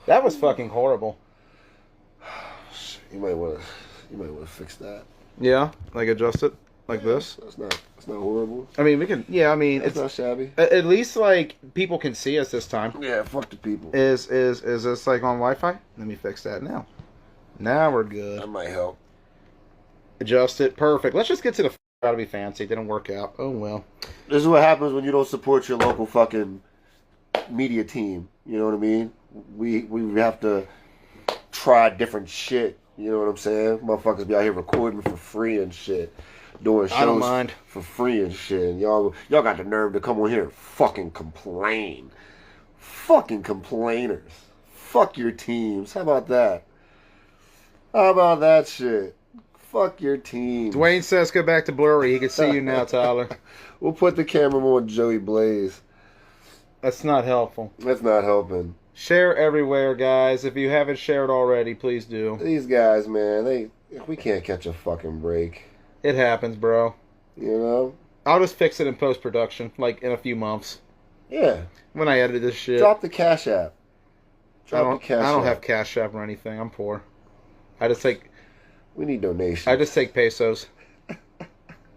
That was fucking horrible. You might want to fix that. Yeah, like adjust it like this. That's not horrible. I mean, we can. Yeah, I mean, It's not shabby. At least like people can see us this time. Yeah, fuck the people. Is this like on Wi-Fi? Let me fix that now. Now we're good. That might help. Adjust it. Perfect. Let's just get to the. Gotta be fancy. It didn't work out. Oh well. This is what happens when you don't support your local fucking media team. You know what I mean? We have to try different shit. You know what I'm saying? Motherfuckers be out here recording for free and shit. Doing I don't shows mind. for free and shit. And y'all got the nerve to come on here and fucking complain. Fucking complainers. Fuck your teams. How about that? How about that shit? Fuck your team. Dwayne says go back to blurry. He can see you now, Tyler. We'll put the camera on Joey Blaze. That's not helpful. That's not helping. Share everywhere, guys. If you haven't shared already, please do. These guys, man, we can't catch a fucking break. It happens, bro. You know? I'll just fix it in post-production, like in a few months. Yeah. When I edit this shit. Drop the Cash App. I don't have Cash App or anything. I'm poor. We need donations. I just take pesos.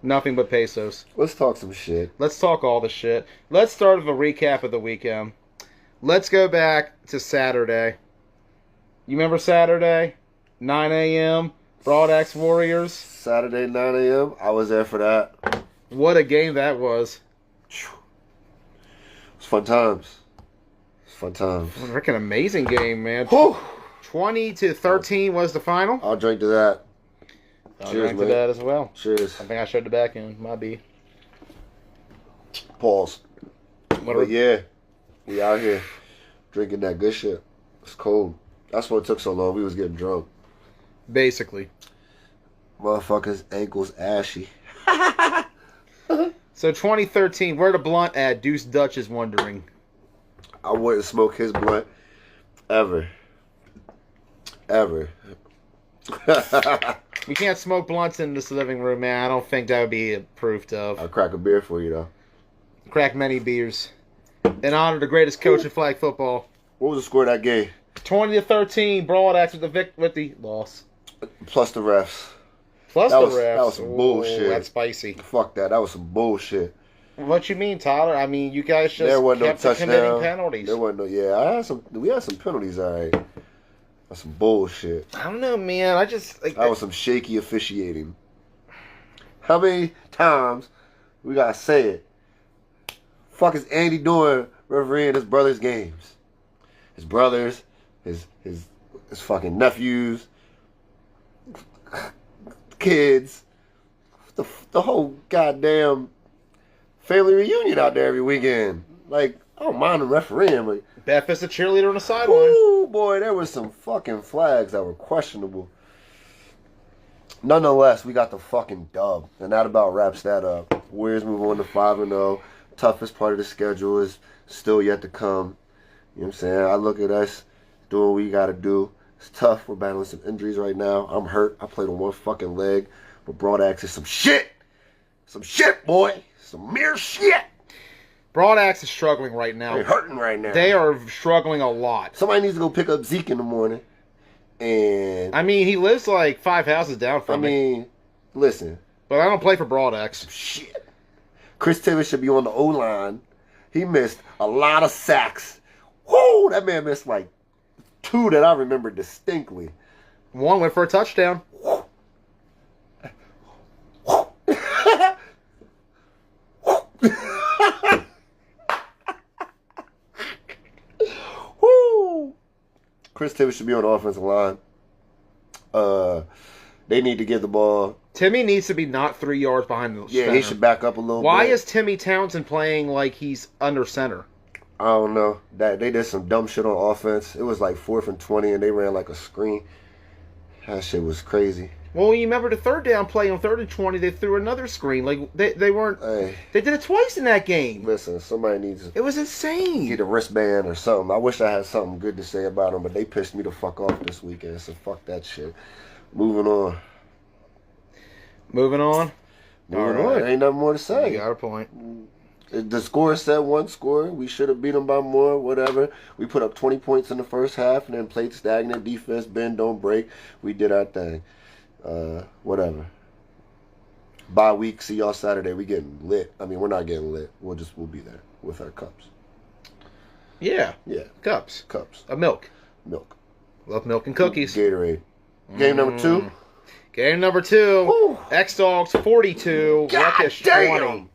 Nothing but pesos. Let's talk some shit. Let's talk all the shit. Let's start with a recap of the weekend. Let's go back to Saturday. You remember Saturday? 9 a.m. Broad Axe Warriors. Saturday, 9 a.m. I was there for that. What a game that was. It's fun times. It's fun times. Freaking amazing game, man. Whew. 20-13 was the final. I'll drink to that. I'll Cheers, drink to man. that as well. Cheers. I think I showed the back end. Might be. Pause. What But yeah, we out here drinking that good shit. It's cold. That's why it took so long. We was getting drunk. Basically. Motherfuckers' ankles ashy. So 2013, where the blunt at? Deuce Dutch is wondering. I wouldn't smoke his blunt ever. Ever. You can't smoke blunts in this living room, man. I don't think that would be approved of. I'll crack a beer for you, though. Crack many beers. In honor of the greatest coach in flag football. What was the score of that game? 20-13, Broad Axe with the loss. Plus the refs. Plus That the was- refs. that was some bullshit. That's spicy. Fuck that. That was some bullshit. What you mean, Tyler? I mean, you guys just There wasn't no kept committing touchdown. penalties. There wasn't no. Yeah, we had some penalties. All right. That's some bullshit. I don't know, man. I just like That was some shaky officiating. How many times we gotta say it? Fuck is Andy doing refereeing his brother's games? His brothers, his fucking nephews, kids, the whole goddamn family reunion out there every weekend. Like, I don't mind him refereeing, but Beth is a cheerleader on the sideline. ooh, boy, there was some fucking flags that were questionable. Nonetheless, we got the fucking dub, and that about wraps that up. Warriors move on to 5-0. Toughest part of the schedule is still yet to come. You know what I'm saying? I look at us doing what we got to do. It's tough. We're battling some injuries right now. I'm hurt. I played on one fucking leg. But Broad Axe is some shit. Some shit, boy. Some mere shit. Broad Axe is struggling right now. They're hurting right now. They are struggling a lot. Somebody needs to go pick up Zeke in the morning. And I mean, he lives like 5 houses down from me. Listen. But I don't play for Broad Axe. Shit. Chris Tibbs should be on the O-line. He missed a lot of sacks. Whoo! That man missed like 2 that I remember distinctly. One went for a touchdown. Woo! Chris Tibbs should be on the offensive line. They need to give the ball. Timmy needs to be not 3 yards behind the Yeah, center. he should back up a little Why bit. is Timmy Townsend playing like he's under center? I don't know. That they did some dumb shit on offense. It was like 4th and 20, and they ran like a screen. That shit was crazy. Well, you remember the third down play on 3rd and 20, they threw another screen. Like, they weren't... Hey, They did it twice in that game. listen, somebody needs to It was insane. get a wristband or something. I wish I had something good to say about them, but they pissed me the fuck off this weekend, so fuck that shit. Moving on. Moving on. Moving All right. on. Ain't nothing more to You say. got a point. The score said one score. We should have beat them by more, whatever. We put up 20 points in the first half and then played stagnant defense, bend, don't break. We did our thing. Whatever. Bye week, see y'all Saturday. We getting lit. I mean, we're not getting lit. We'll be there with our cups. Yeah. Yeah. Cups. Cups. Of milk. Milk. Love milk and cookies. Gatorade. Game number 2. Game number 2. Woo. X-Dogs 42. Ruckus 20.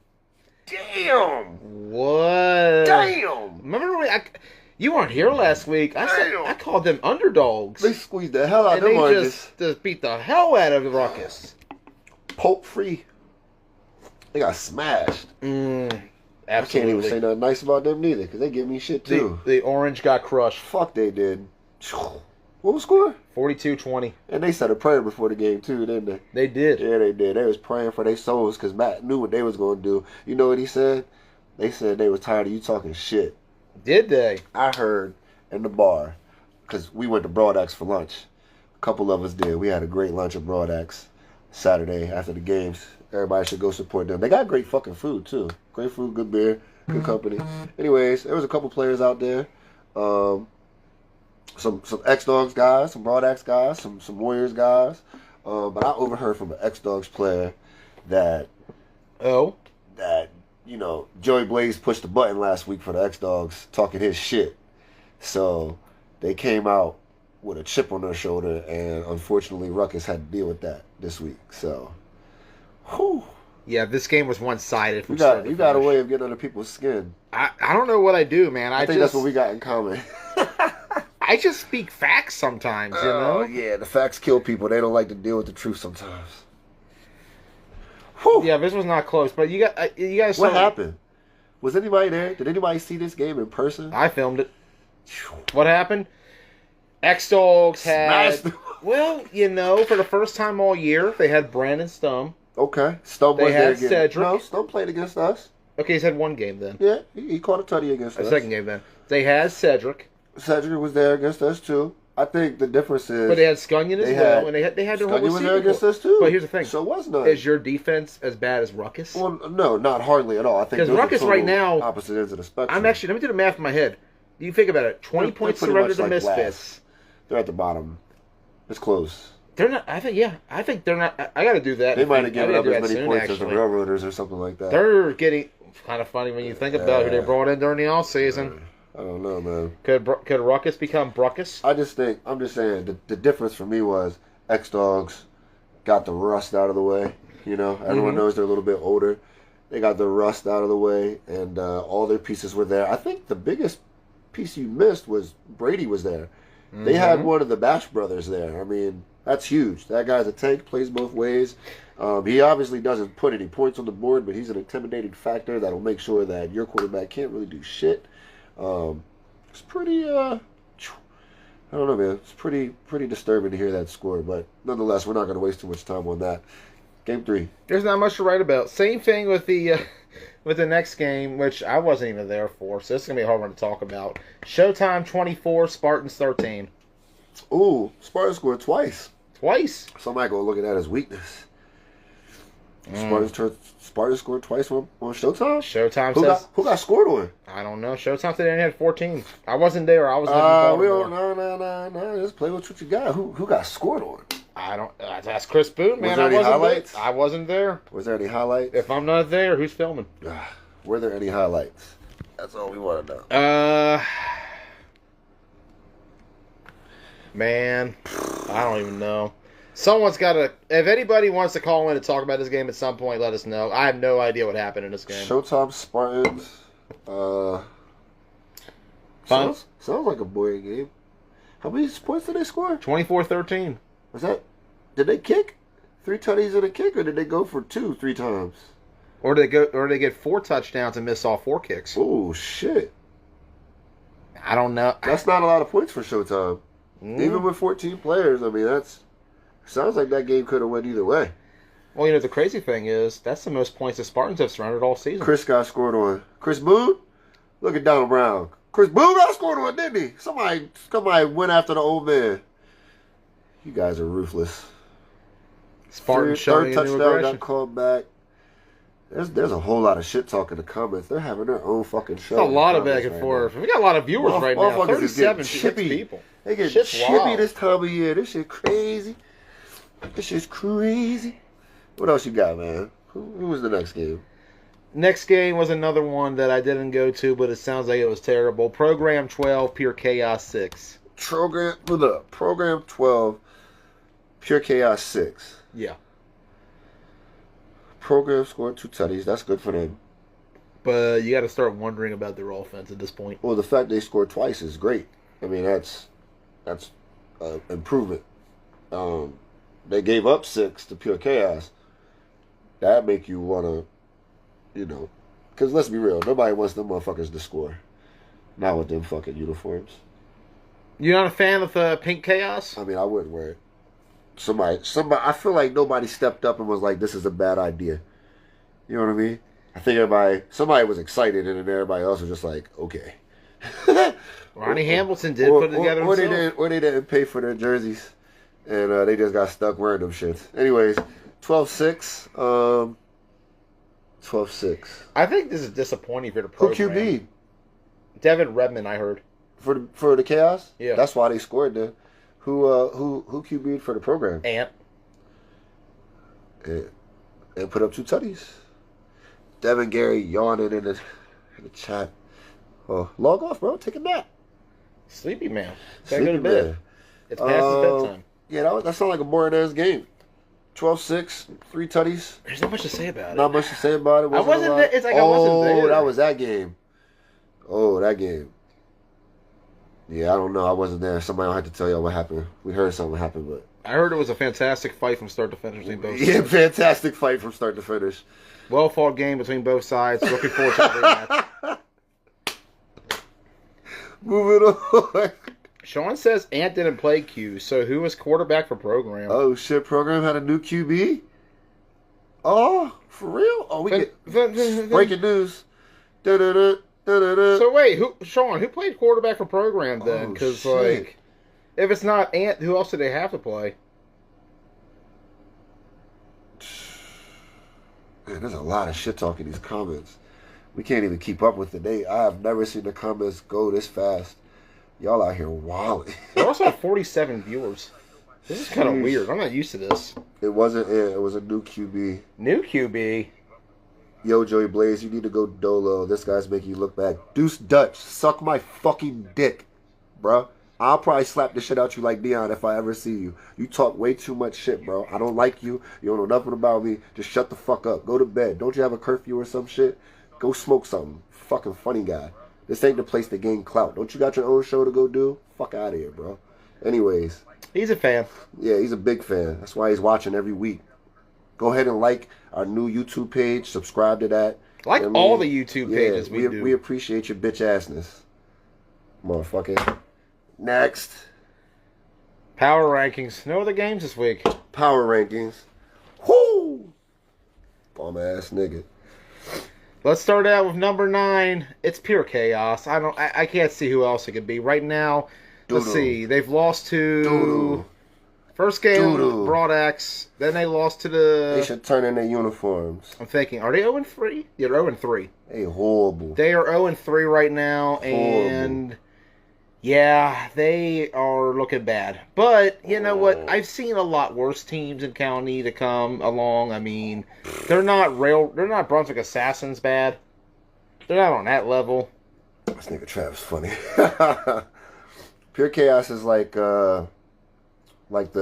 Damn. What? Damn. Remember when you weren't here last week? I called them underdogs. They squeezed the hell out of them and they oranges. just beat the hell out of the Ruckus. Pulp free. They got smashed. Absolutely. I can't even say nothing nice about them neither, because they give me shit too. The orange got crushed. Fuck they did. What was the score? 42-20. And they said a prayer before the game too, didn't they? They did. Yeah, they did. They was praying for their souls because Matt knew what they was going to do. You know what he said? They said they was tired of you talking shit. Did they? I heard in the bar, because we went to Broadax for lunch. A couple of us did. We had a great lunch at Broadax Saturday after the games. Everybody should go support them. They got great fucking food too. Great food, good beer, good company. Anyways, there was a couple players out there. Some X-Dogs guys, some Broadax guys, some Warriors guys. But I overheard from an X-Dogs player that you know, Joey Blaze pushed the button last week for the X-Dogs talking his shit. So they came out with a chip on their shoulder, and unfortunately Ruckus had to deal with that this week. So, whew. Yeah, this game was one-sided. You got a way of getting under people's skin. I don't know what I do, man. I think that's what we got in common. I just speak facts sometimes, you know? Yeah, the facts kill people. They don't like to deal with the truth sometimes. Whew. Yeah, this was not close, but you guys. What happened? Was anybody there? Did anybody see this game in person? I filmed it. What happened? X-Dogs had... Well, you know, for the first time all year, they had Brandon Stum. Okay. Stum was there again. Cedric. No, Stum played against us. Okay, he's had one game then. Yeah, he caught a tutty against us. A second game then. They had Cedric. Cedric was there against us too. I think the difference is... But they had Scunyon as well, and they had their whole Scunyon was there against us too. But here's the thing. So was none. Is your defense as bad as Ruckus? Well, no, not hardly at all. I think because Ruckus right now... opposite ends of the spectrum. Let me do the math in my head. You think about it. 20 points surrendered to Misfits. They're at the bottom. It's close. They're not... I think they're not... I got to do that. They might have given up as many points as the Railroaders or something like that. They're getting... Kind of funny when you think about who they brought in during the offseason. I don't know, man. Could Ruckus become Bruckus? I'm just saying, the difference for me was X-Dogs got the rust out of the way. You know, everyone knows they're a little bit older. They got the rust out of the way, and all their pieces were there. I think the biggest piece you missed was Brady was there. They had one of the Bash brothers there. I mean, that's huge. That guy's a tank, plays both ways. He obviously doesn't put any points on the board, but he's an intimidating factor that'll make sure that your quarterback can't really do shit. It's pretty, I don't know, man. It's pretty disturbing to hear that score, but nonetheless, we're not going to waste too much time on that. Game 3. There's not much to write about. Same thing with the next game, which I wasn't even there for, so this is going to be a hard one to talk about. Showtime 24, Spartans 13. Ooh, Spartans scored twice. Twice? Somebody go look at that as weakness. Spartans scored twice on Showtime? Showtime who got scored on? I don't know. Showtime today had 14. I wasn't there. I was in No. Just play with what you got. Who got scored on? I don't... That's Chris Boone, man. Was there any highlights? I wasn't there. Was there any highlights? If I'm not there, who's filming? Were there any highlights? That's all we want to know. Man, I don't even know. Someone's got to... If anybody wants to call in and talk about this game at some point, let us know. I have no idea what happened in this game. Showtime Spartans. Sounds like a boring game. How many points did they score? 24-13. Was that... Did they kick? 3 tutties and a kick, or did they go for 2 3 times? Or they get 4 touchdowns and miss all 4 kicks. Oh, shit. I don't know. That's not a lot of points for Showtime. Even with 14 players, I mean, that's... Sounds like that game could have went either way. Well, you know, the crazy thing is, that's the most points the Spartans have surrendered all season. Chris got scored on. Chris Boone? Look at Donald Brown. Chris Boone got scored on, didn't he? Somebody went after the old man. You guys are ruthless. Spartans showing third touchdown got called back. There's a whole lot of shit talk in the comments. They're having their own fucking show. There's a lot of back and forth. We got a lot of viewers right now. Motherfuckers is getting 37 chippy. people. They get Shit's chippy wild. this time of year. This shit crazy. This shit's crazy. What else you got, man? Who was the next game? Next game was another one that I didn't go to, but it sounds like it was terrible. Program 12, Pure Chaos 6. Program 12, Pure Chaos 6. Yeah. Program scored 2 tutties. That's good for them. But you got to start wondering about their offense at this point. Well, the fact they scored twice is great. I mean, that's improvement. They gave up 6 to Pure Chaos. That make you want to, because let's be real, nobody wants them motherfuckers to score. Not with them fucking uniforms. You're not a fan of the Pink Chaos? I mean, I wouldn't wear it. Somebody, I feel like nobody stepped up and was like, this is a bad idea. You know what I mean? I think somebody was excited and then everybody else was just like, okay. Ronnie Hamilton did put it together himself. Or they didn't pay for their jerseys and they just got stuck wearing them shits. Anyways, 12-6. 12-6. I think this is disappointing for the Who program. QB? Devin Redmond, I heard. For the Chaos? Yeah. That's why they scored then. Who QB'd for the program? Ant. And put up 2 tutties. Devin Gary yawning in the chat. Oh, log off, bro. Take a nap. Sleepy man. Gotta go to bed. It's past his bedtime. Yeah, that sounded like a boring ass game. 12-6, 3 tutties. There's not much to say about it. Not much to say about it. I wasn't there. It's like I wasn't there. Oh, that was that game. Oh, that game. Yeah, I don't know. I wasn't there. Somebody will have to tell y'all what happened. We heard something happened, but I heard it was a fantastic fight from start to finish between both yeah, sides. fantastic fight from start to finish. Well fought game between both sides. Looking forward to the rematch. Moving on. Sean says Ant didn't play Q, so who was quarterback for program? Oh shit! Program had a new QB. Oh, for real? Oh, we get breaking news. Da-da-da, da-da-da. So wait, who played quarterback for program then? Oh, Because shit. if it's not Ant, who else did they have to play? Man, there's a lot of shit talk in these comments. We can't even keep up with it. I have never seen the comments go this fast. Y'all out here wilding. They also have 47 viewers. This is kind of weird. I'm not used to this. It wasn't it. It was a new QB. New QB. Yo, Joey Blaze, you need to go dolo. This guy's making you look bad. Deuce Dutch, suck my fucking dick, bruh. I'll probably slap the shit out you like Dion if I ever see you. You talk way too much shit, bro. I don't like you. You don't know nothing about me. Just shut the fuck up. Go to bed. Don't you have a curfew or some shit? Go smoke something. Fucking funny guy. This ain't the place to gain clout. Don't you got your own show to go do? Fuck out of here, bro. Anyways. He's a fan. Yeah, he's a big fan. That's why he's watching every week. Go ahead and like our new YouTube page. Subscribe to that. Like all the YouTube pages we do. We appreciate your bitch assness. Motherfucker. Next. Power rankings. No other games this week. Power rankings. Whoo! Bum ass nigga. Let's start out with number 9. It's Pure Chaos. I can't see who else it could be. Right now, let's see. They've lost to... Doo-doo. First game, Doo-doo. Broadax. Then they lost to They the... should turn in their uniforms. I'm thinking, are they 0-3? Yeah, they're 0-3. They horrible. They are 0-3 right now, and... Yeah, they are looking bad. But, you know what? I've seen a lot worse teams in County to come along. I mean, they're not Brunswick Assassins bad. They're not on that level. This nigga Travis funny. Pure Chaos is like the what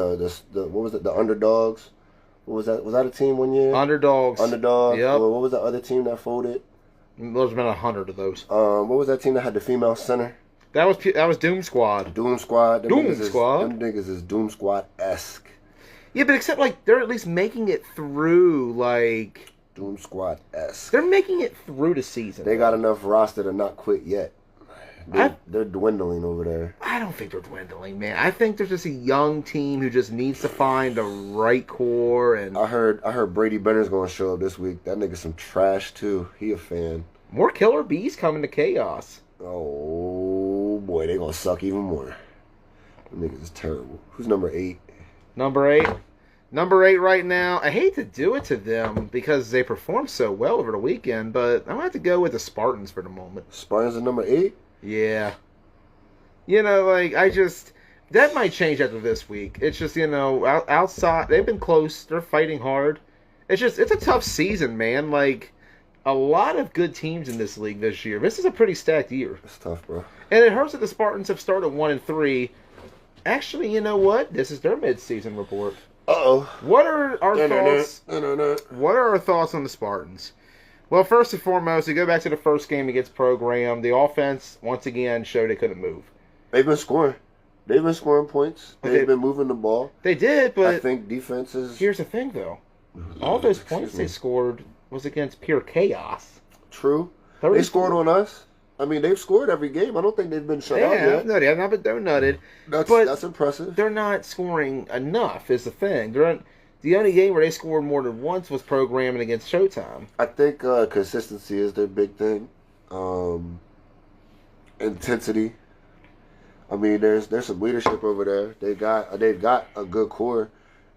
was it? The Underdogs. What was that? Was that a team one year? Underdogs. Underdogs. Yep. What was the other team that folded? There's been 100 of those. What was that team that had the female center? That was Doom Squad. Doom Squad. Them Doom niggas Squad. Them niggas is Doom Squad-esque. Yeah, but except like they're at least making it through. Like Doom Squad-esque. they're making it through the season. They got enough roster to not quit yet. They're dwindling over there. I don't think they're dwindling, man. I think there's just a young team who just needs to find the right core. And I heard Brady Benner's gonna show up this week. That nigga's some trash too. He a fan. more Killer Bees coming to Chaos. Oh boy, they gonna suck even more. Them niggas is terrible. Who's number 8? Number 8, Number 8 right now. I hate to do it to them because they performed so well over the weekend, but I'm going to have to go with the Spartans for the moment. Spartans are number 8? Yeah. That might change after this week. It's just, outside, they've been close. They're fighting hard. It's a tough season, man. Like, a lot of good teams in this league this year. This is a pretty stacked year. It's tough, bro. And it hurts that the Spartans have started 1-3. Actually, you know what? This is their mid-season report. Uh-oh. What are our thoughts? No. What are our thoughts on the Spartans? Well, first and foremost, we go back to the first game against Program. The offense, once again, showed they couldn't move. They've been scoring. They've been scoring points. They've been moving the ball. They did, but I think defense is... Here's the thing, though. All those points they scored was against pure chaos. True. They scored on us. I mean, they've scored every game. I don't think they've been shut out yet. No, they have not been donutted. That's impressive. They're not scoring enough is the thing. The only game where they scored more than once was Programming against Showtime. I think consistency is their big thing. Intensity. I mean, there's some leadership over there. They've got a good core.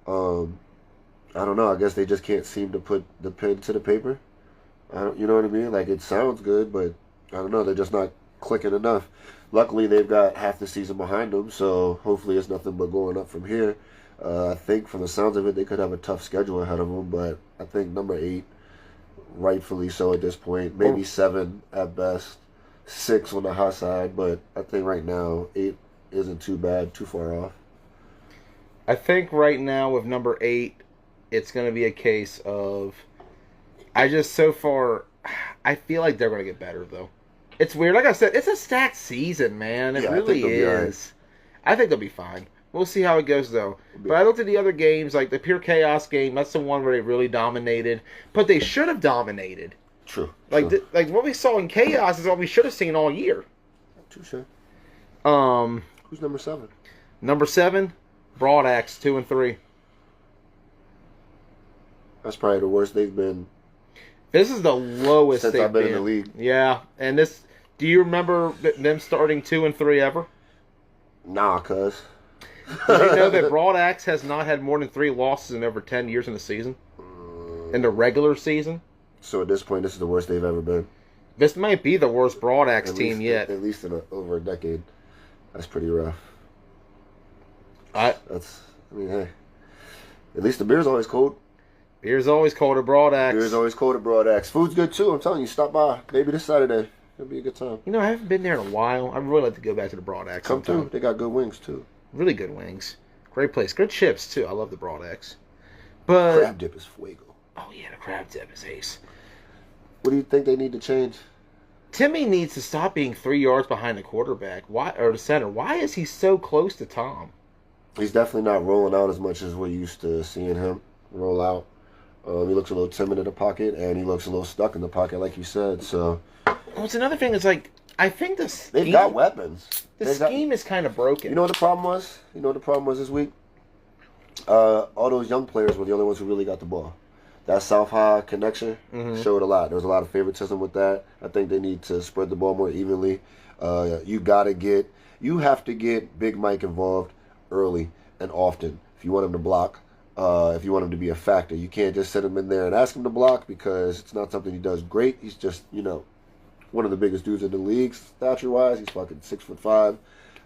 I don't know. I guess they just can't seem to put the pen to the paper. You know what I mean? Like, it sounds good, but I don't know. They're just not clicking enough. Luckily, they've got half the season behind them, so hopefully it's nothing but going up from here. I think from the sounds of it, they could have a tough schedule ahead of them, but I think number 8, rightfully so at this point. Maybe 7 at best. 6 on the high side, but I think right now 8 isn't too bad, too far off. I think right now with number 8, it's going to be a case of I feel like they're going to get better, though. It's weird. Like I said, it's a stacked season, man. It really is. I think they'll be fine. We'll see how it goes, though. But I looked at the other games, like the Pure Chaos game. That's the one where they really dominated. But they should have dominated. True. Like what we saw in Chaos is what we should have seen all year. Touche. Who's number 7? Number 7, Broadaxe, 2-3. That's probably the worst they've been. This is the lowest since I've been in the league. Yeah, and this. Do you remember them starting 2-3 ever? Nah, cuz. Did you know that Broadaxe has not had more than 3 losses in over 10 years in the season? In the regular season? So at this point, this is the worst they've ever been. This might be the worst Broadaxe team yet. At least in over a decade. That's pretty rough. Hey. At least the beer's always cold. Beer's always cold at Broadaxe. Beer's always cold at Broadaxe. Food's good too. I'm telling you, stop by. Maybe this Saturday. It'll be a good time. I haven't been there in a while. I'd really like to go back to the Broadaxe. Come through. They got good wings too. Really good wings. Great place. Good chips too. I love the Broadaxe. But crab dip is fuego. Oh yeah, the crab dip is ace. What do you think they need to change? Timmy needs to stop being 3 yards behind the quarterback. Why, or the center? Why is he so close to Tom? He's definitely not rolling out as much as we're used to seeing him roll out. He looks a little timid in the pocket, and he looks a little stuck in the pocket, like you said. So, it's another thing. Is like I think they've got weapons. The scheme is kind of broken. You know what the problem was? This week? All those young players were the only ones who really got the ball. That South High connection showed a lot. There was a lot of favoritism with that. I think they need to spread the ball more evenly. You have to get Big Mike involved early and often if you want him to block. If you want him to be a factor, you can't just sit him in there and ask him to block because it's not something he does great. He's just, one of the biggest dudes in the league, stature-wise. He's fucking 6'5", a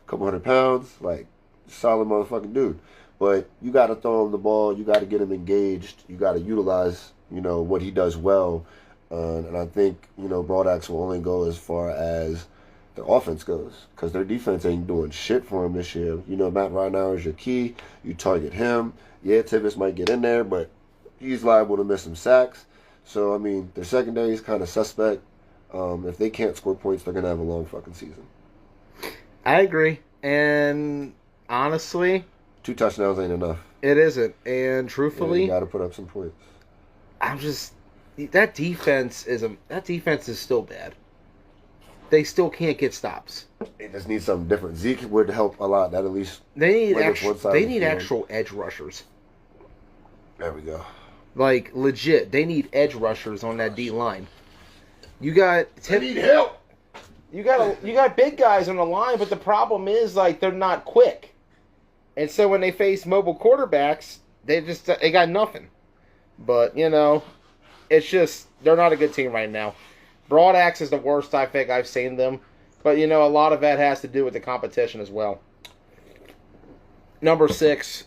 couple 100 pounds, like solid motherfucking dude. But you got to throw him the ball. You got to get him engaged. You got to utilize, what he does well. And I think, Broadaxe will only go as far as their offense goes because their defense ain't doing shit for him this year. Matt Reinauer is your key. You target him. Yeah, Tibbetts might get in there, but he's liable to miss some sacks. So, their secondary is kind of suspect. If they can't score points, they're going to have a long fucking season. I agree. And honestly, 2 touchdowns ain't enough. It isn't. And truthfully, you got to put up some points. That defense is still bad. They still can't get stops. They just need something different. Zeke would help a lot. That at least they need actual edge rushers. There we go. Like legit, they need edge rushers on that D line. They need help. You got big guys on the line, but the problem is they're not quick. And so when they face mobile quarterbacks, They got nothing. But, it's just, they're not a good team right now. Broad Axe is the worst I think I've seen them. But, a lot of that has to do with the competition as well. Number 6.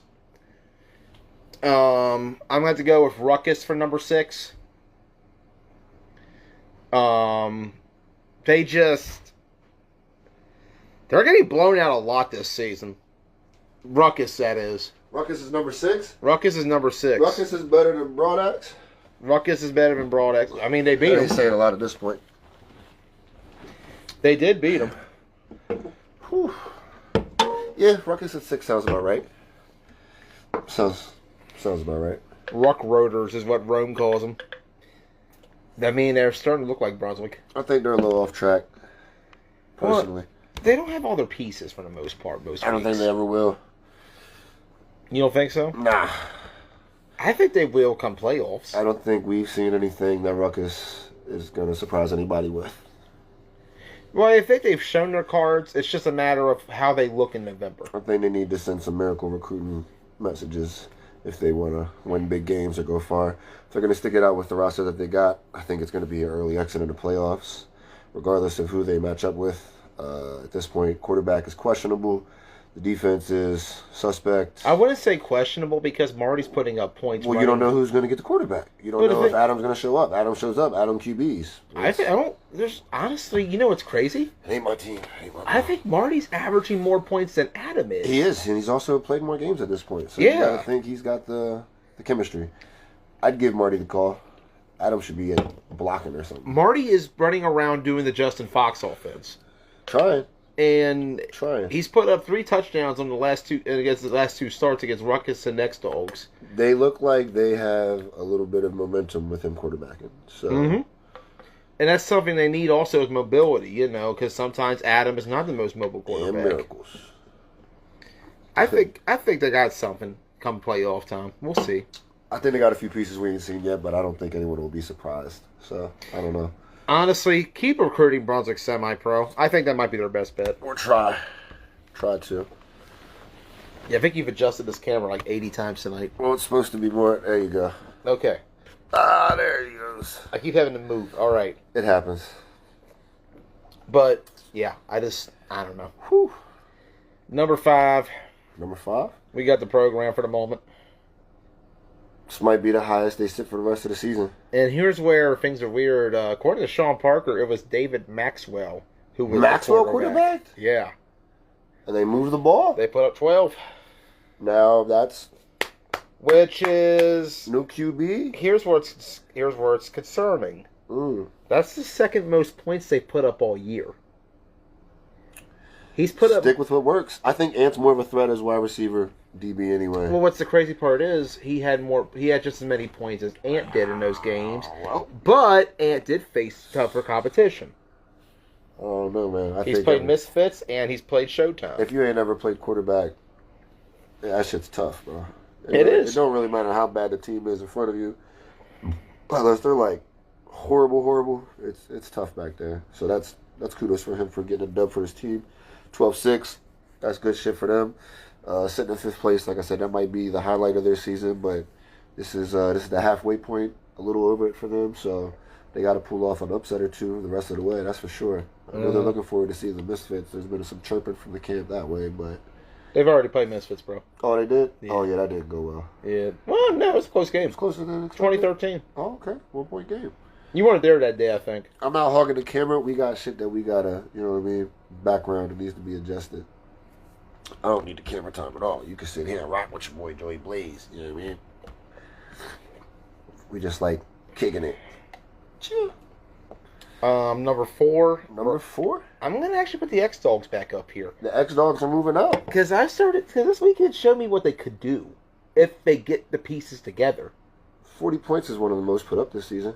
I'm going to have to go with Ruckus for number 6. They're getting blown out a lot this season. Ruckus, that is. Ruckus is number 6? Ruckus is number 6. Ruckus is better than Broad Axe? Ruckus is better than Broad Axe. I mean, they beat them. They're saying a lot at this point. They did beat them. Whew. Yeah, Ruckus at 6 sounds about right. Sounds about right. Ruck Rotors is what Rome calls them. I mean, they're starting to look like Brunswick. I think they're a little off track, personally. Well, they don't have all their pieces for the most part. I don't think they ever will. You don't think so? Nah. I think they will come playoffs. I don't think we've seen anything that Ruckus is going to surprise anybody with. Well, I think they've shown their cards. It's just a matter of how they look in November. I think they need to send some miracle recruiting messages if they want to win big games or go far. If they're going to stick it out with the roster that they got, I think it's going to be an early exit in the playoffs, regardless of who they match up with. At this point, quarterback is questionable. The defense is suspect. I wouldn't say questionable because Marty's putting up points. Well, you don't know who's going to get the quarterback. You don't know if Adam's going to show up. Adam shows up. Adam QBs. I don't. There's honestly, what's crazy? Hate my team. I think Marty's averaging more points than Adam is. He is, and he's also played more games at this point. So yeah, I think he's got the chemistry. I'd give Marty the call. Adam should be blocking or something. Marty is running around doing the Justin Fox offense. Trying. And he's put up 3 touchdowns on against the last 2 starts against Ruckus and Next Dogs. They look like they have a little bit of momentum with him quarterbacking. So, and that's something they need also is mobility, because sometimes Adam is not the most mobile quarterback. And miracles. I think they got something come playoff time. We'll see. I think they got a few pieces we ain't seen yet, but I don't think anyone will be surprised. So, I don't know. Honestly, keep recruiting Brunswick semi-pro. I think that might be their best bet. Or try. Try to. Yeah, I think you've adjusted this camera like 80 times tonight. Well, it's supposed to be more. There you go. Okay. There he goes. I keep having to move. All right. It happens. But, yeah, I don't know. Whew. Number 5. Number 5? We got the program for the moment. This might be the highest they sit for the rest of the season. And here's where things are weird. According to Sean Parker, it was David Maxwell who was Maxwell quarterback? Yeah. And they moved the ball? They put up 12. Now that's... Which is... New QB? Here's where it's concerning. That's the second most points they put up all year. He's put up... Stick with what works. I think Ant's more of a threat as wide receiver DB anyway. Well, what's the crazy part is he had just as many points as Ant did in those games. Well, but Ant did face tougher competition. Oh no, man! He's played Misfits and he's played Showtime. If you ain't ever played quarterback, that shit's tough, bro. It is. It don't really matter how bad the team is in front of you, unless they're like horrible. It's tough back there. So that's kudos for him for getting a dub for his team. 12-6, that's good shit for them. Sitting in 5th place, like I said, that might be the highlight of their season, but this is the halfway point, a little over it for them. So they got to pull off an upset or two the rest of the way. That's for sure. I know they're looking forward to seeing the Misfits. There's been some chirping from the camp that way, but they've already played Misfits, bro. Oh, they did? Yeah. Oh, yeah, that didn't go well. Yeah. Well, no, it's a close game. It's closer than expected. 2013. Oh, okay. 1-point game. You weren't there that day, I think. I'm not hogging the camera. We got shit that we gotta, you know what I mean? Background that needs to be adjusted. I don't need the camera time at all. You can sit here and rock with your boy Joey Blaze. You know what I mean? We just like kicking it. Chill. Number 4. Number 4? I'm gonna actually put the X Dogs back up here. The X Dogs are moving up. Because this weekend showed me what they could do if they get the pieces together. 40 points is one of the most put up this season.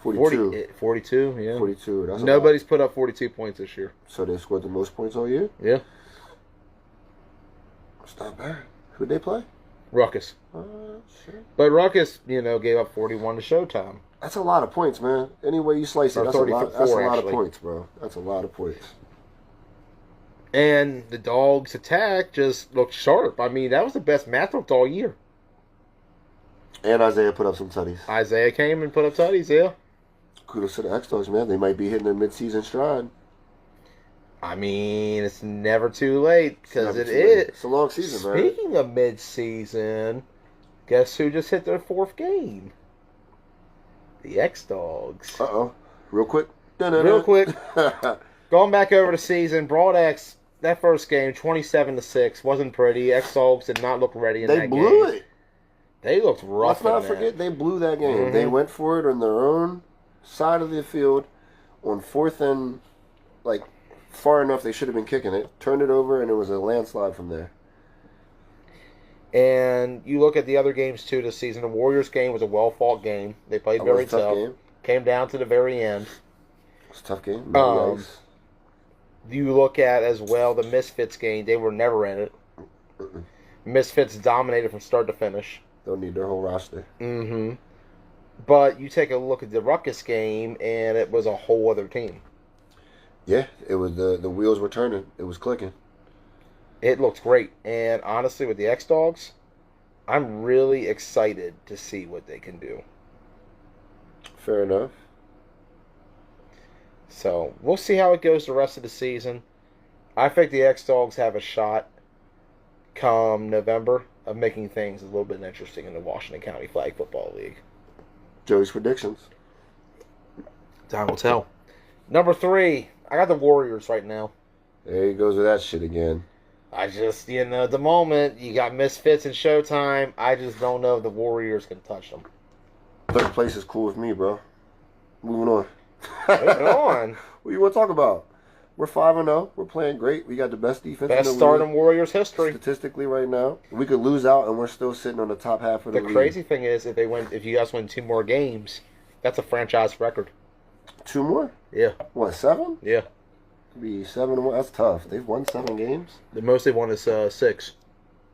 42. 42, yeah. 42. That's Nobody's put up 42 points this year. So they scored the most points all year? Yeah. It's not bad. Who'd they play? Ruckus. Shit. But Ruckus, gave up 41 to Showtime. That's a lot of points, man. Any way you slice it, that's a lot of points, bro. That's a lot of points. And the Dogs' attack just looked sharp. I mean, that was the best match looked all year. And Isaiah put up some tutties. Isaiah came and put up tutties, yeah. Kudos to the X-Dogs, man. They might be hitting their mid-season stride. I mean, it's never too late because it Never too late. is. It's a long season, man. Speaking of mid-season, guess who just hit their 4th game? The X-Dogs. Uh-oh. Real quick. Real quick. Going back over the season, Broad X, that first game, 27-6, wasn't pretty. X-Dogs did not look ready in They that game. blew it. They looked rough. Let's not forget they blew that game. Mm-hmm. They went for it on their own side of the field on 4th and, like, far enough they should have been kicking it. Turned it over, and it was a landslide from there. And you look at the other games, too, this season. The Warriors game was a well-fought game. They played very tough. Game. Came down to the very end. It was a tough game. You look at, as well, the Misfits game. They were never in it. Misfits dominated from start to finish. They'll need their whole roster. Mm-hmm. But you take a look at the Ruckus game, and it was a whole other team. Yeah, it was the wheels were turning. It was clicking. It looks great. And honestly, with the X-Dogs, I'm really excited to see what they can do. Fair enough. So, we'll see how it goes the rest of the season. I think the X-Dogs have a shot come November of making things a little bit interesting in the Washington County Flag Football League. Joey's predictions. Time will tell. Number 3, I got the Warriors right now. There he goes with that shit again. I just, at the moment, you got Misfits and Showtime. I just don't know if the Warriors can touch them. 3rd place is cool with me, bro. Moving on. Moving on. What you want to talk about? We're 5-0. We're playing great. We got the best defense Best in the start league. in Warriors history. Statistically right now. We could lose out and we're still sitting on the top half of the The league. crazy thing is, if you guys win 2 more games, that's a franchise record. 2 more? Yeah. What, 7? Yeah. Could be 7-1. That's tough. They've won 7 games? The most they won is 6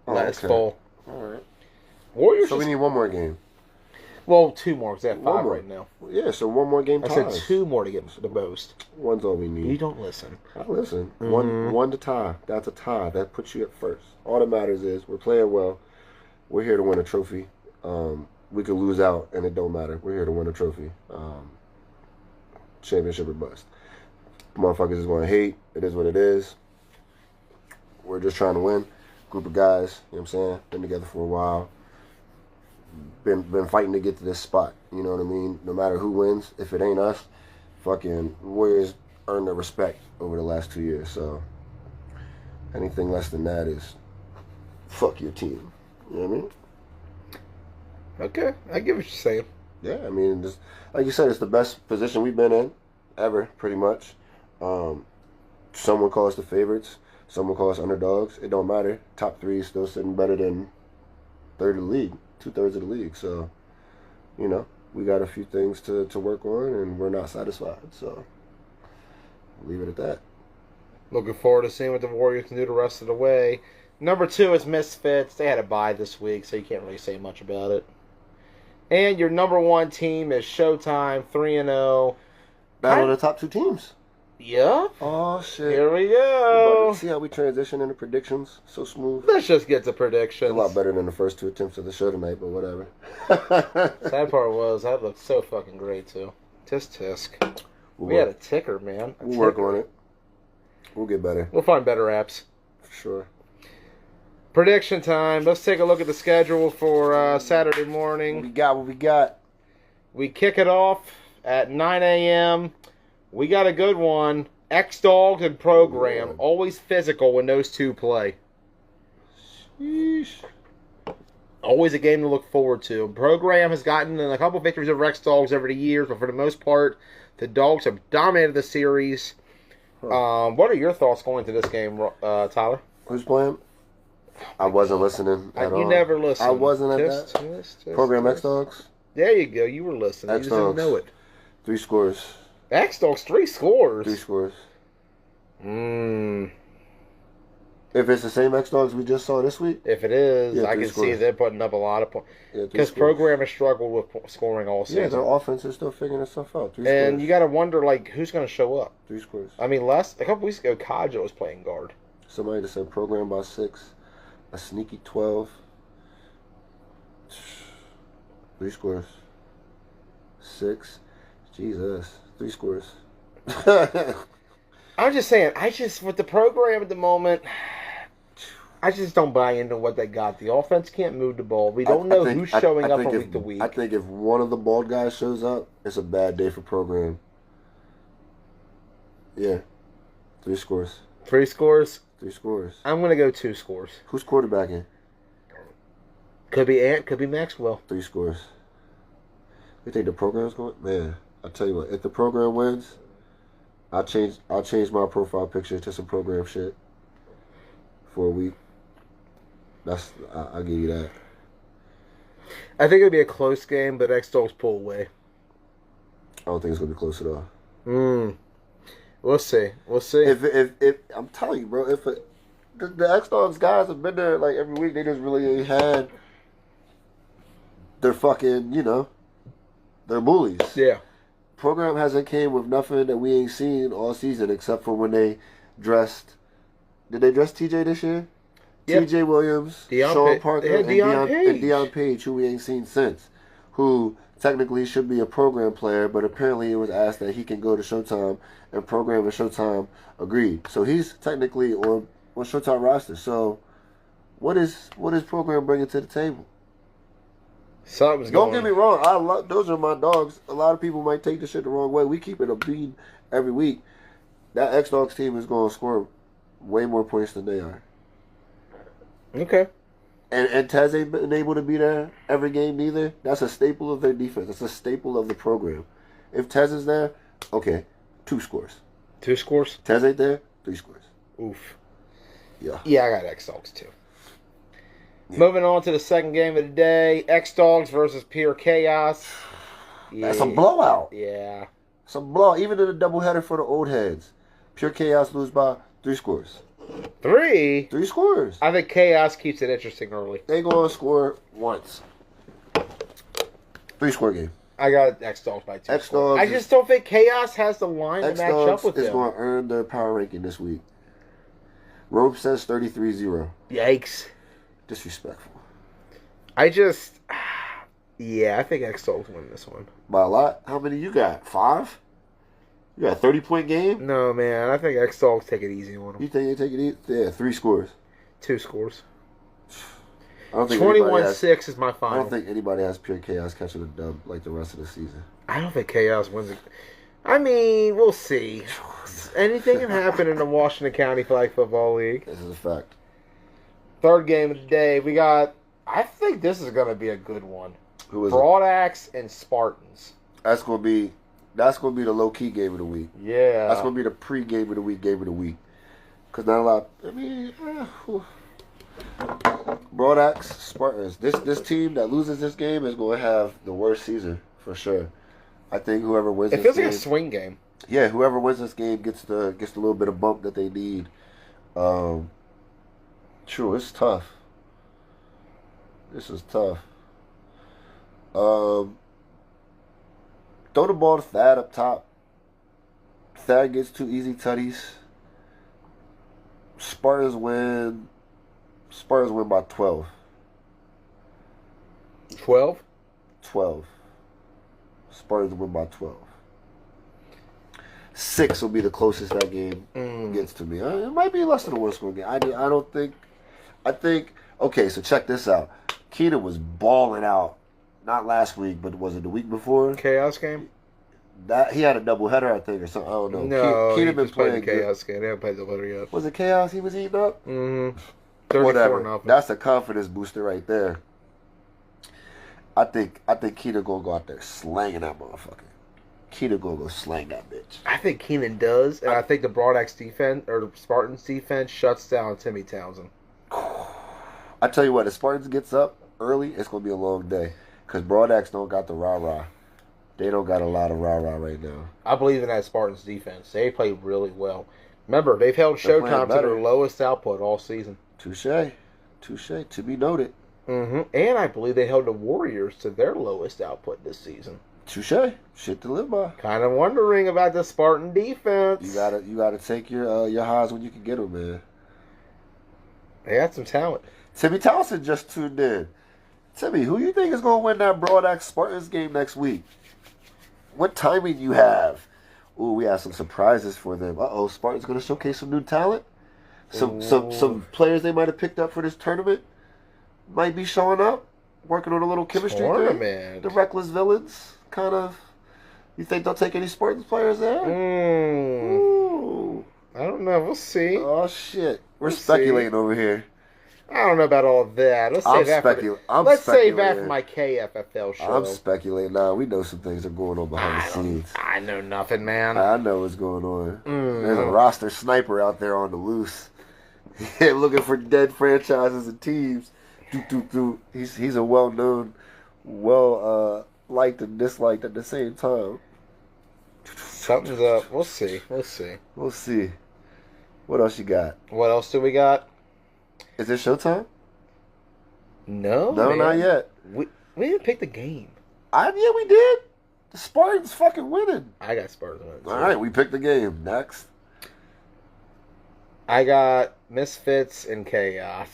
last fall. All right. Warriors. So we need 1 more game. Well, 2 more because they have 5 1 more. right now. Yeah, so 1 more game I ties. said 2 more to get the most. 1's all we need. You don't listen. I listen. Mm-hmm. One to tie. That's a tie. That puts you at first. All that matters is we're playing well. We're here to win a trophy. We could lose out, and it don't matter. We're here to win a trophy. Championship or bust. Motherfuckers is going to hate. It is what it is. We're just trying to win. Group of guys, you know what I'm saying? Been together for a while. Been fighting to get to this spot. You know what I mean? No matter who wins, if it ain't us, fucking Warriors earned their respect over the last 2 years. So anything less than that is fuck your team. You know what I mean? Okay, I get what you're saying. Yeah, I mean, just, like you said, it's the best position we've been in ever, pretty much. Some would call us the favorites. Some would call us underdogs. It don't matter. Top 3 is still sitting better than 1/3 of the league, 2/3 of the league. So, we got a few things to work on, and we're not satisfied. So, leave it at that. Looking forward to seeing what the Warriors can do the rest of the way. Number 2 is Misfits. They had a bye this week, so you can't really say much about it. And your number 1 team is Showtime, 3-0. Battle of the top 2 teams. Yeah. Oh, shit. Here we We're go. about to see how we transition into predictions. So smooth. Let's just get to predictions. A lot better than the first 2 attempts of the show tonight, but whatever. Sad part was, that looked so fucking great, too. Tisk. We had a ticker, man. We'll work on it. We'll get better. We'll find better apps. For sure. Prediction time. Let's take a look at the schedule for Saturday morning. What we got? We kick it off at 9 a.m. We got a good one. X-Dogs and Program. Yeah. Always physical when those two play. Sheesh. Always a game to look forward to. Program has gotten a couple victories over X-Dogs over the years, but for the most part, the Dogs have dominated the series. What are your thoughts going into this game, Tyler? Who's playing? I wasn't listening at all. You never listened. I wasn't at that. Program X-Dogs? There you go. You were listening. You just didn't know it. 3 scores. X-Dogs, 3 scores. 3 scores. If If it's the same X-Dogs we just saw this week? it is, Yeah, I 3 can see scores. they're putting up a lot of points. Yeah, 3 Because scores. Program has struggled with scoring all Yeah, season. their offense is still figuring itself out. 3 And scores. you got to wonder, who's going to show up? 3 scores. I mean, a couple weeks ago, Kaja was playing guard. Somebody that said program by 6. A sneaky 12. 3 scores. 6. Jesus. 3 scores. I'm just saying, with the program at the moment, I just don't buy into what they got. The offense can't move the ball. We don't know who's showing up from week to week. I think if one of the bald guys shows up, it's a bad day for program. Yeah. 3 scores. 3 scores? 3 scores. I'm going to go 2 scores. Who's quarterbacking? Could be Ant, could be Maxwell. 3 scores. You think the program's going? Man, I'll tell you what. If the program wins, I'll change my profile picture to some program shit for a week. I'll give you that. I think it'll be a close game, but X-Dogs pull away. I don't think it's gonna be close at all. We'll see. If I'm telling you, bro, the X-Dogs guys have been there like every week, they just really ain't had their fucking, their bullies. Yeah. Program hasn't came with nothing that we ain't seen all season except for when they dressed. Did they dress TJ this year? Yep. TJ Williams, Sean Parker, and Deion Page, who we ain't seen since. Who technically should be a program player, but apparently it was asked that he can go to Showtime, and program and Showtime agreed. So he's technically on Showtime roster. So what is program bringing to the table? Something's Don't get me wrong. Those are my dogs. A lot of people might take this shit the wrong way. We keep it a bean every week. That X-Dogs team is going to score way more points than they are. Okay. And Tez ain't been able to be there every game neither. That's a staple of their defense. That's a staple of the program. If Tez is there, okay, 2 scores. 2 scores? Tez ain't there, 3 scores. Oof. Yeah. Yeah, I got X-Dogs too. Yeah. Moving on to the second game of the day, X-Dogs versus Pure Chaos. Yeah. That's a blowout. Yeah. It's a blowout. Even in a doubleheader for the old heads. Pure Chaos lose by 3 scores. 3? 3 scores. I think Chaos keeps it interesting early. They going to score once. 3 score game. I got X-Dogs by 2 X-Dogs. I just don't think Chaos has the line to match up with them. X-Dogs is going to earn their power ranking this week. Rope says 33-0. Yikes. Disrespectful. I think X-Dogs win this one. By a lot? How many you got? 5? You got a 30-point game? No, man. I think X-Dogs take it easy on them. You think they take it easy? Yeah, 3 scores. 2 scores. I don't think 21-6 is my final. I don't think anybody has Pure Chaos catching a dub like the rest of the season. I don't think Chaos wins it. I mean, we'll see. Anything can happen in the Washington County Flag Football League. This is a fact. Third game of the day, we got... I think this is going to be a good one. Who is Broad Axe and Spartans. That's going to be the low-key game of the week. Yeah. That's going to be the pre-game of the week, game of the week. Because not a lot... Broad Axe, Spartans. This team that loses this game is going to have the worst season, for sure. I think whoever wins this game... It feels like a swing game. Yeah, whoever wins this game gets the little bit of bump that they need. True, it's tough. This is tough. Throw the ball to Thad up top. Thad gets 2 easy tutties. Spartans win by 12. 12? 12. Spartans win by 12. 6 will be the closest that game gets to me. It might be less than a 1-score game. I don't think... I think... Okay, so check this out. Keenan was balling out. Not last week, but was it the week before? Chaos game? That he had a doubleheader, I think, or something. I don't know. No, Keenan been playing the Chaos game. They haven't played the letter yet. Was it Chaos he was eating up? Mm-hmm. Whatever. That's a confidence booster right there. I think Keenan gonna go out there slanging that motherfucker. Keenan gonna go slang that bitch. I think Keenan does, and I think the Broad Axe defense or the Spartans defense shuts down Timmy Townsend. I tell you what, if Spartans gets up early, it's gonna be a long day. Cause Broad Axe don't got the rah-rah. They don't got a lot of rah-rah right now. I believe in that Spartans defense. They play really well. Remember, they've held Showtime to their lowest output all season. Touche. To be noted. Mm-hmm. And I believe they held the Warriors to their lowest output this season. Touche. Shit to live by. Kind of wondering about the Spartan defense. You gotta take your highs when you can get them, man. They got some talent. Timmy Townsend just tuned in. Timmy, who you think is going to win that Broad Axe Spartans game next week? What timing you have? Ooh, we have some surprises for them. Uh-oh, Spartans going to showcase some new talent. Some players they might have picked up for this tournament might be showing up, working on a little chemistry thing. The Reckless Villains, kind of. You think they'll take any Spartans players there? Ooh. I don't know. We'll see. Oh, shit. We're speculating over here. I don't know about all of that. Let's save that for my KFFL show. I'm speculating now. We know some things are going on behind the scenes. I know nothing, man. I know what's going on. There's a roster sniper out there on the loose. Looking for dead franchises and teams. He's a well-known, liked and disliked at the same time. Something's up. We'll see. We'll see. What else you got? What else do we got? Is it showtime? No, man. Not yet. We didn't pick the game. Yeah, we did. The Spartans fucking winning. I got Spartans winning. All right, we picked the game. Next. I got Misfits and Chaos.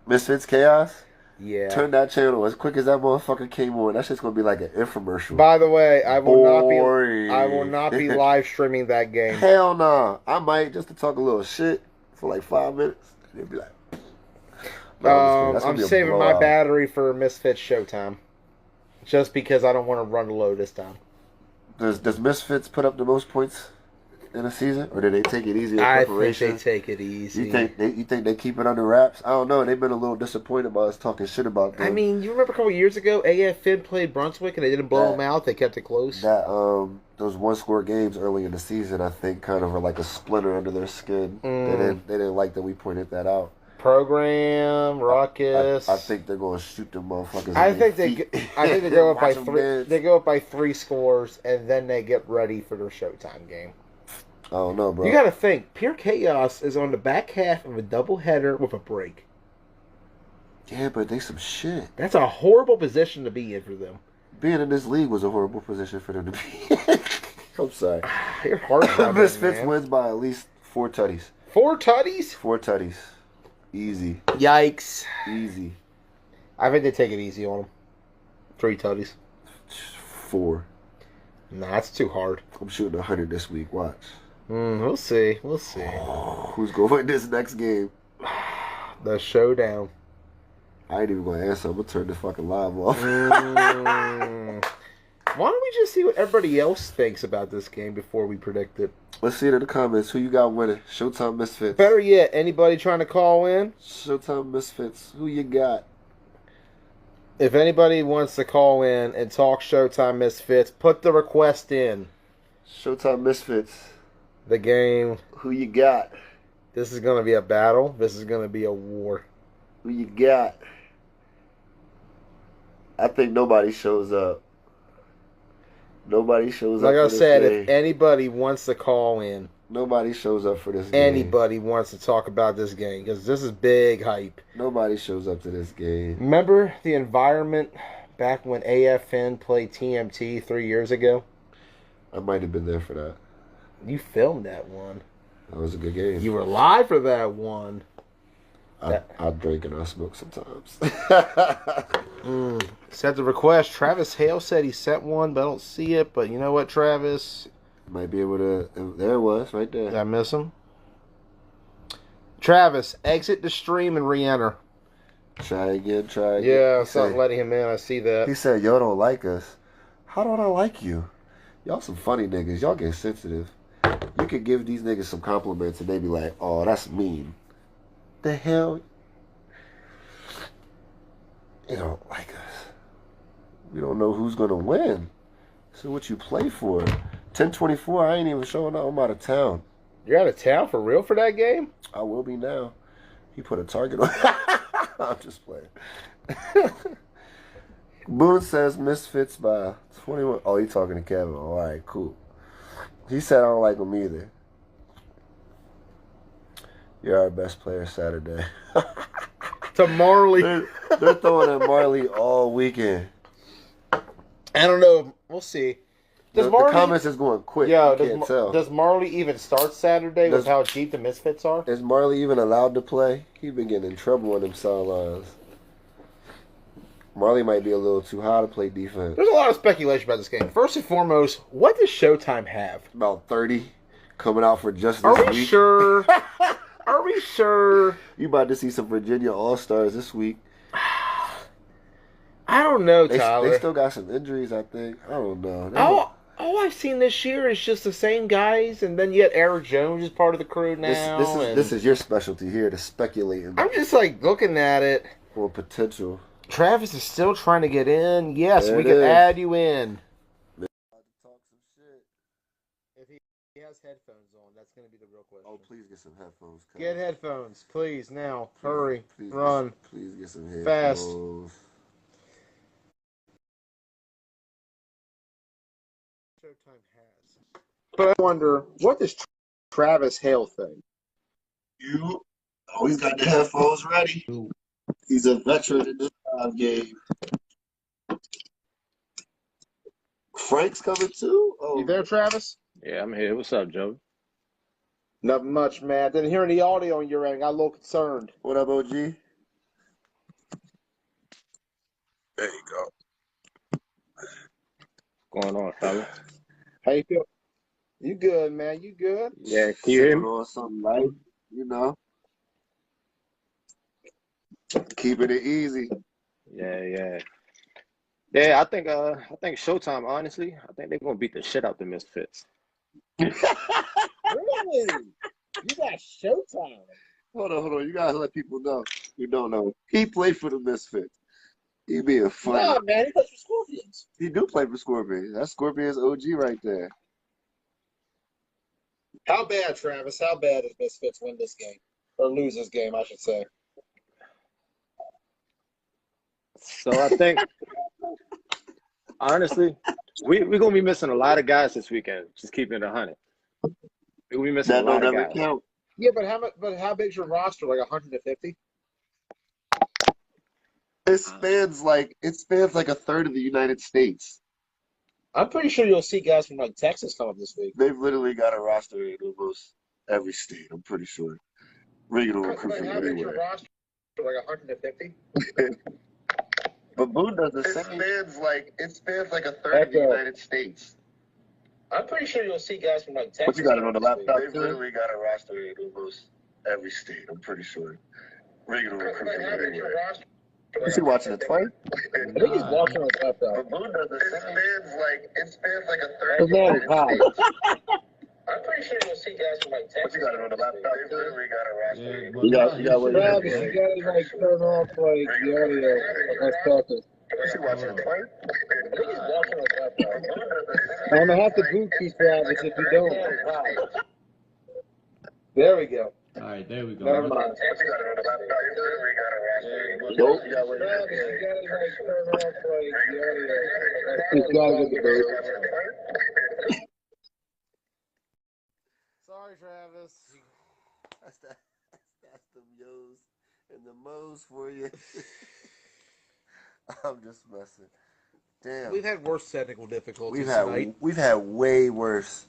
Misfits Chaos? Yeah. Turn that channel as quick as that motherfucker came on. That shit's gonna be like an infomercial. By the way, I will not be live streaming that game. Hell no. I might just to talk a little shit for like 5 minutes. And it'd be like. I'm saving my battery for Misfits Showtime. Just because I don't want to run low this time. Does Misfits put up the most points in a season, or do they take it easy in preparation? I think they take it easy. You think they keep it under wraps? I don't know. They've been a little disappointed by us talking shit about them. I mean, you remember a couple years ago, AF Finn played Brunswick and they didn't blow them out. They kept it close. Those one-score games early in the season, I think, kind of are like a splinter under their skin. They didn't like that we pointed that out. Program, Ruckus. I think they're going to shoot them motherfuckers. I think they go up by 3. They go up by 3 scores, and then they get ready for their Showtime game. I don't know, bro. You got to think. Pure Chaos is on the back half of a doubleheader with a break. Yeah, but they some shit. That's a horrible position to be in for them. Being in this league was a horrible position for them to be in. I'm sorry. You're hard. Misfits wins by at least 4 tutties. 4 tutties? 4 tutties. Easy. Yikes. Easy. I think they take it easy on them. 3 tutties. 4. Nah, that's too hard. I'm shooting 100 this week. Watch. We'll see. Who's going to win this next game? The showdown. I ain't even going to answer. I'm going to turn this fucking live off. Why don't we just see what everybody else thinks about this game before we predict it? Let's see it in the comments. Who you got winning? Showtime Misfits. Better yet, anybody trying to call in? Showtime Misfits. Who you got? If anybody wants to call in and talk Showtime Misfits, put the request in. Showtime Misfits. The game. Who you got? This is going to be a battle. This is going to be a war. Who you got? I think nobody shows up. Nobody shows up. Like I said, if anybody wants to call in, nobody shows up for this game. Anybody wants to talk about this game because this is big hype. Nobody shows up to this game. Remember the environment back when AFN played TMT 3 years ago? I might have been there for that. You filmed that one. That was a good game. You were live for that one. I drink and I smoke sometimes. Sent the request. Travis Hale said he sent one, but I don't see it. But you know what, Travis? Might be able to. There it was, right there. Did I miss him? Travis, exit the stream and re-enter. Try again. Yeah, it's not letting him in. I see that. He said, y'all don't like us. How don't I like you? Y'all some funny niggas. Y'all get sensitive. You could give these niggas some compliments and they be like, oh, that's mean. The hell? They don't like us. We don't know who's going to win. So what you play for? 10-24, I ain't even showing up. I'm out of town. You're out of town for real for that game? I will be now. He put a target on. I'm just playing. Boone says Misfits by 21. Oh, he talking to Kevin. All right, cool. He said I don't like him either. You're our best player Saturday. To Marley. They're throwing at Marley all weekend. I don't know. We'll see. The comments is going quick. Yeah, can't tell. Does Marley even start Saturday with how cheap the Misfits are? Is Marley even allowed to play? He been getting in trouble on them sidelines. Marley might be a little too high to play defense. There's a lot of speculation about this game. First and foremost, what does Showtime have? About 30 coming out for just this Are we week. sure? Are we sure? You about to see some Virginia All-Stars this week. I don't know, Tyler. They still got some injuries, I think. I don't know. All I've seen this year is just the same guys, and then yet Eric Jones is part of the crew now. This is your specialty here, to speculate. I'm just like looking at it. For potential. Travis is still trying to get in. Yes, we can add you in. If he has headphones on, that's going to be the real question. Oh, please get some headphones. Get headphones, please, now. Hurry. Please, run. Please get some headphones. Fast. Showtime has. But I wonder, what does Travis Hale think? You always got the headphones ready. He's a veteran in this game. Frank's coming too? Oh. You there, Travis? Yeah, I'm here. What's up, Joe? Nothing much, man. Didn't hear any audio on your end. Got a little concerned. What up, OG? There you go. What's going on, fella? How you feel? You good, man? You good? Yeah, can you hear me? On something light, you know. Keeping it easy. Yeah. Yeah, I think Showtime, honestly, I think they're gonna beat the shit out the Misfits. Really? You got Showtime. Hold on. You gotta let people know. You don't know. He played for the Misfits. He being funny. No, man, he plays for Scorpions. He do play for Scorpions. That's Scorpions OG right there. How bad, Travis? How bad does Misfits win this game? Or lose this game, I should say. So I think, honestly, we're gonna be missing a lot of guys this weekend. Just keeping it 100. We're gonna be missing a lot of guys. Count. Yeah, but how big's your roster? Like 150? It spans like a third of the United States. I'm pretty sure you'll see guys from like Texas come up this week. They've literally got a roster in almost every state. I'm pretty sure. Regional recruit from How big's your everywhere. roster? Like 150? But Boone does the same. It spans like a third of the United States. I'm pretty sure you'll see guys from like Texas. What you got it on the laptop? They've literally got a roster in almost every state. I'm pretty sure. Regional recruit from everywhere. Is he watching it twice? I think he's watching on his laptop. But Boone does the same. It spans like a third His name is Howard. I'm pretty sure you'll see guys from like Texas. What you got it on the laptop? They literally got a roster. Yeah, You got what Travis, you gotta like turn off like the audio. That's perfect. Is he watching it twice? I think he's watching on his laptop. I'm gonna have to boot you, Travis, if you don't. There we go. All right, there we go. Never mind. What you got it on the laptop? They literally got a roster. Nope. You got what Travis, you gotta like turn off like the audio. He's gotta get the boot. Sorry, Travis. That's the yos and the mo's for you. I'm just messing. Damn. We've had worse technical difficulties We've had tonight. way worse.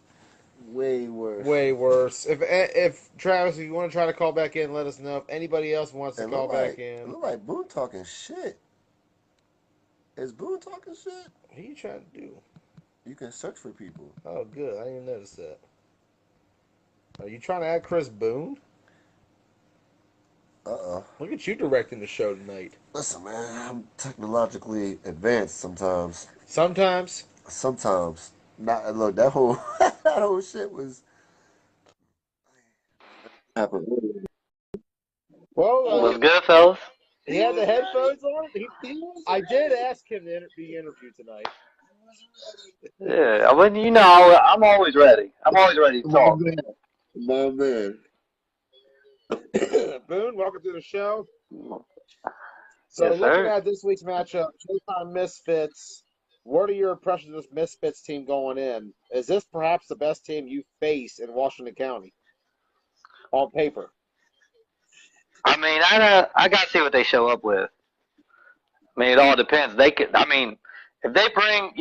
Way worse. Way worse. If Travis, if you want to try to call back in, let us know. If anybody else wants to call back It in, look like Boone talking shit. Is Boone talking shit? what are you trying to do? You can search for people. Oh, good. I didn't even notice that. Are you trying to add Chris Boone? Look at you directing the show tonight. Listen, man, I'm technologically advanced sometimes. Sometimes. Not look, that whole that whole shit was happened. Well, What's good, fellas? he had the headphones on. I did ask him to be interviewed tonight. Yeah, when you know, I'm always ready. I'm always ready to talk. My man. Boone, welcome to the show. So, Yes, looking sir. at this week's matchup, Showtime Misfits. What are your impressions of this Misfits team going in? Is this perhaps the best team you face in Washington County on paper? I mean, I got to see what they show up with. I mean, it all depends. They could. I mean, if they bring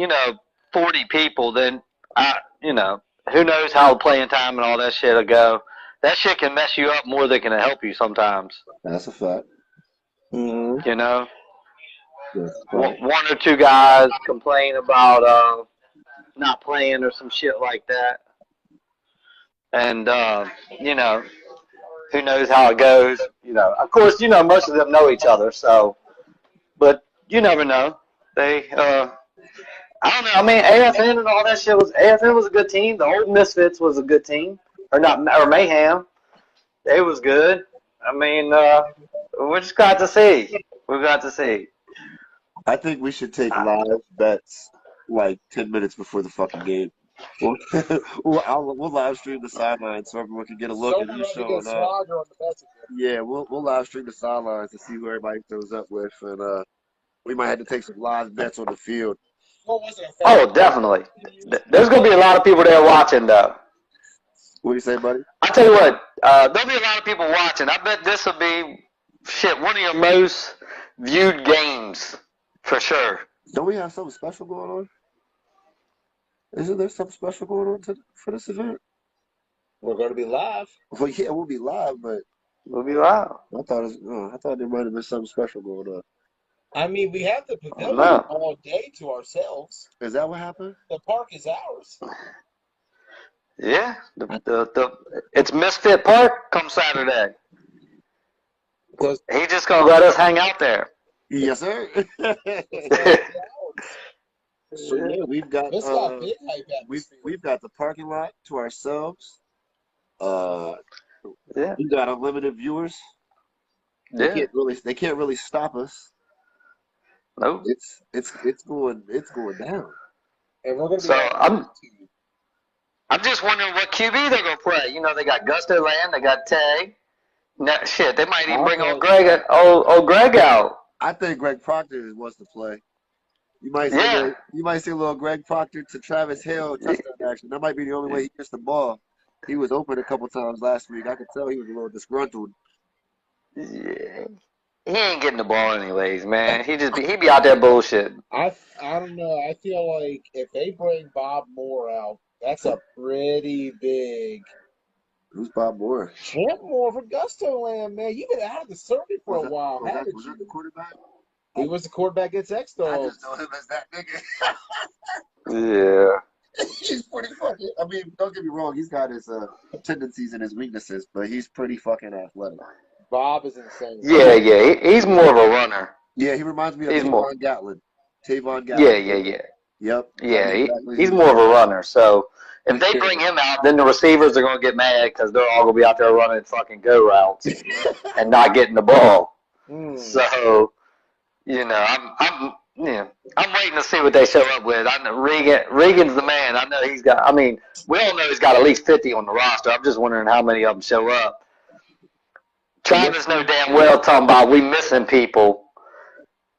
40 people, then who knows how the playing time and all that shit will go. That shit can mess you up more than can help you sometimes. That's a fact. You know. one or two guys complain about not playing or some shit like that. And you know, who knows how it goes? You know, of course, you know, most of them know each other, so. But you never know. They, I don't know. I mean, AFN and all that shit AFN was a good team. The old Misfits was a good team, or not, or Mayhem. They was good. I mean, we just got to see. We got to see. I think we should take live bets like 10 minutes before the fucking game. We'll live stream the sidelines so everyone can get a look at who's showing up. Yeah, we'll live stream the sidelines to see who everybody throws up with, and we might have to take some live bets on the field. Oh, definitely. There's gonna be a lot of people there watching, though. What do you say, buddy? I tell you what, there'll be a lot of people watching. I bet this will be one of your most viewed games for sure. Don't we have something special going on? Isn't there something special going on for this event? We're going to be live. Well, yeah, we'll be live, but We'll be live. I thought there might have been something special going on. I mean, we have the pavilion No. all day to ourselves. Is that what happened? The park is ours. Yeah, it's Misfit Park come Saturday. Because He's just gonna let us hang out there. Yes, sir. So yeah, we've got this got big hype atmosphere. we've got the parking lot to ourselves. Yeah, We got unlimited viewers. yeah. They can't really stop us. Nope. It's going down. And we're going to be So on YouTube. I'm just wondering what QB they're gonna play. You know, they got Gusto Land, they got Tay. No, shit, they might even bring old Greg out. I think Greg Proctor wants to play. You might see Yeah. a little Greg Proctor to Travis Hill touchdown action. That might be the only way he gets the ball. He was open a couple times last week. I could tell he was a little disgruntled. Yeah. He ain't getting the ball anyways, man. He be out there bullshitting. I don't know. I feel like if they bring Bob Moore out, that's a pretty big Who's Bob Moore? Champ Moore for Gusto Land, man. You've been out of the circuit for a while, haven't Was you? that the quarterback? He was the quarterback against I X-Dogs. just know him as that nigga. Yeah. He's pretty fucking. I mean, don't get me wrong. He's got his tendencies and his weaknesses, but he's pretty fucking athletic. Bob is insane. Yeah. He's more of a runner. Yeah, he reminds me of He's more- Tavon Gatlin. Tavon Yeah. Gatlin. Yep. Yeah, Exactly. he's more of a runner. So if they bring him out, then the receivers are going to get mad because they're all going to be out there running fucking go routes and not getting the ball. So, you know, I'm waiting to see what they show up with. I know Regan's the man. I know he's got. I mean, we all know he's got at least 50 on the roster. I'm just wondering how many of them show up. Travis know damn well talking about we missing people.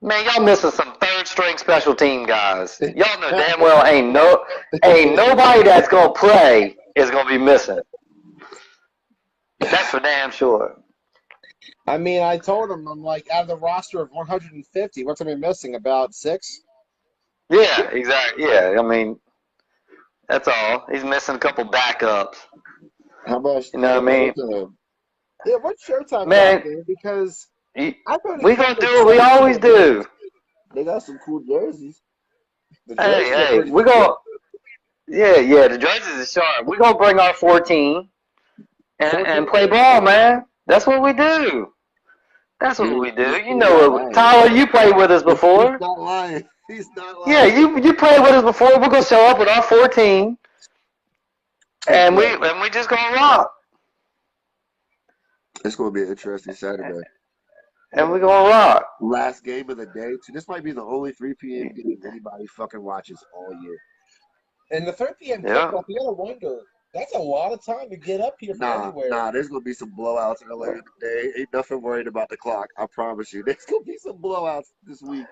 Man, y'all missing some third string special team guys. Y'all know damn well ain't nobody that's gonna play is gonna be missing. That's for damn sure. I mean, I told him, I'm like, out of the roster of 150, what's I been missing? About 6? Yeah, exactly. Yeah, I mean, that's all. He's missing a couple backups. How much? You know what I mean? Yeah, what's Showtime Man. out there? Because We I thought gonna do what we always do. They got some cool jerseys. The jerseys are Hey, pretty we gonna. Yeah. The jerseys are sharp. We gonna bring our 14 and play ball, man. That's what we do. That's what we do. You know it. Tyler, you played with us before. He's not lying. He's not lying. Yeah, you played with us before. We're gonna show up with our 14, and we just gonna rock, It's going to be an interesting Saturday. and we're gonna rock. Last game of the day. So this might be the only 3 p.m. game anybody fucking watches all year. And the 3 p.m. Yeah. kickoff, you gotta wonder, that's a lot of time to get up here from anywhere. Nah, there's going to be some blowouts in the later in the day. Ain't nothing worried about the clock. I promise you. There's going to be some blowouts this week.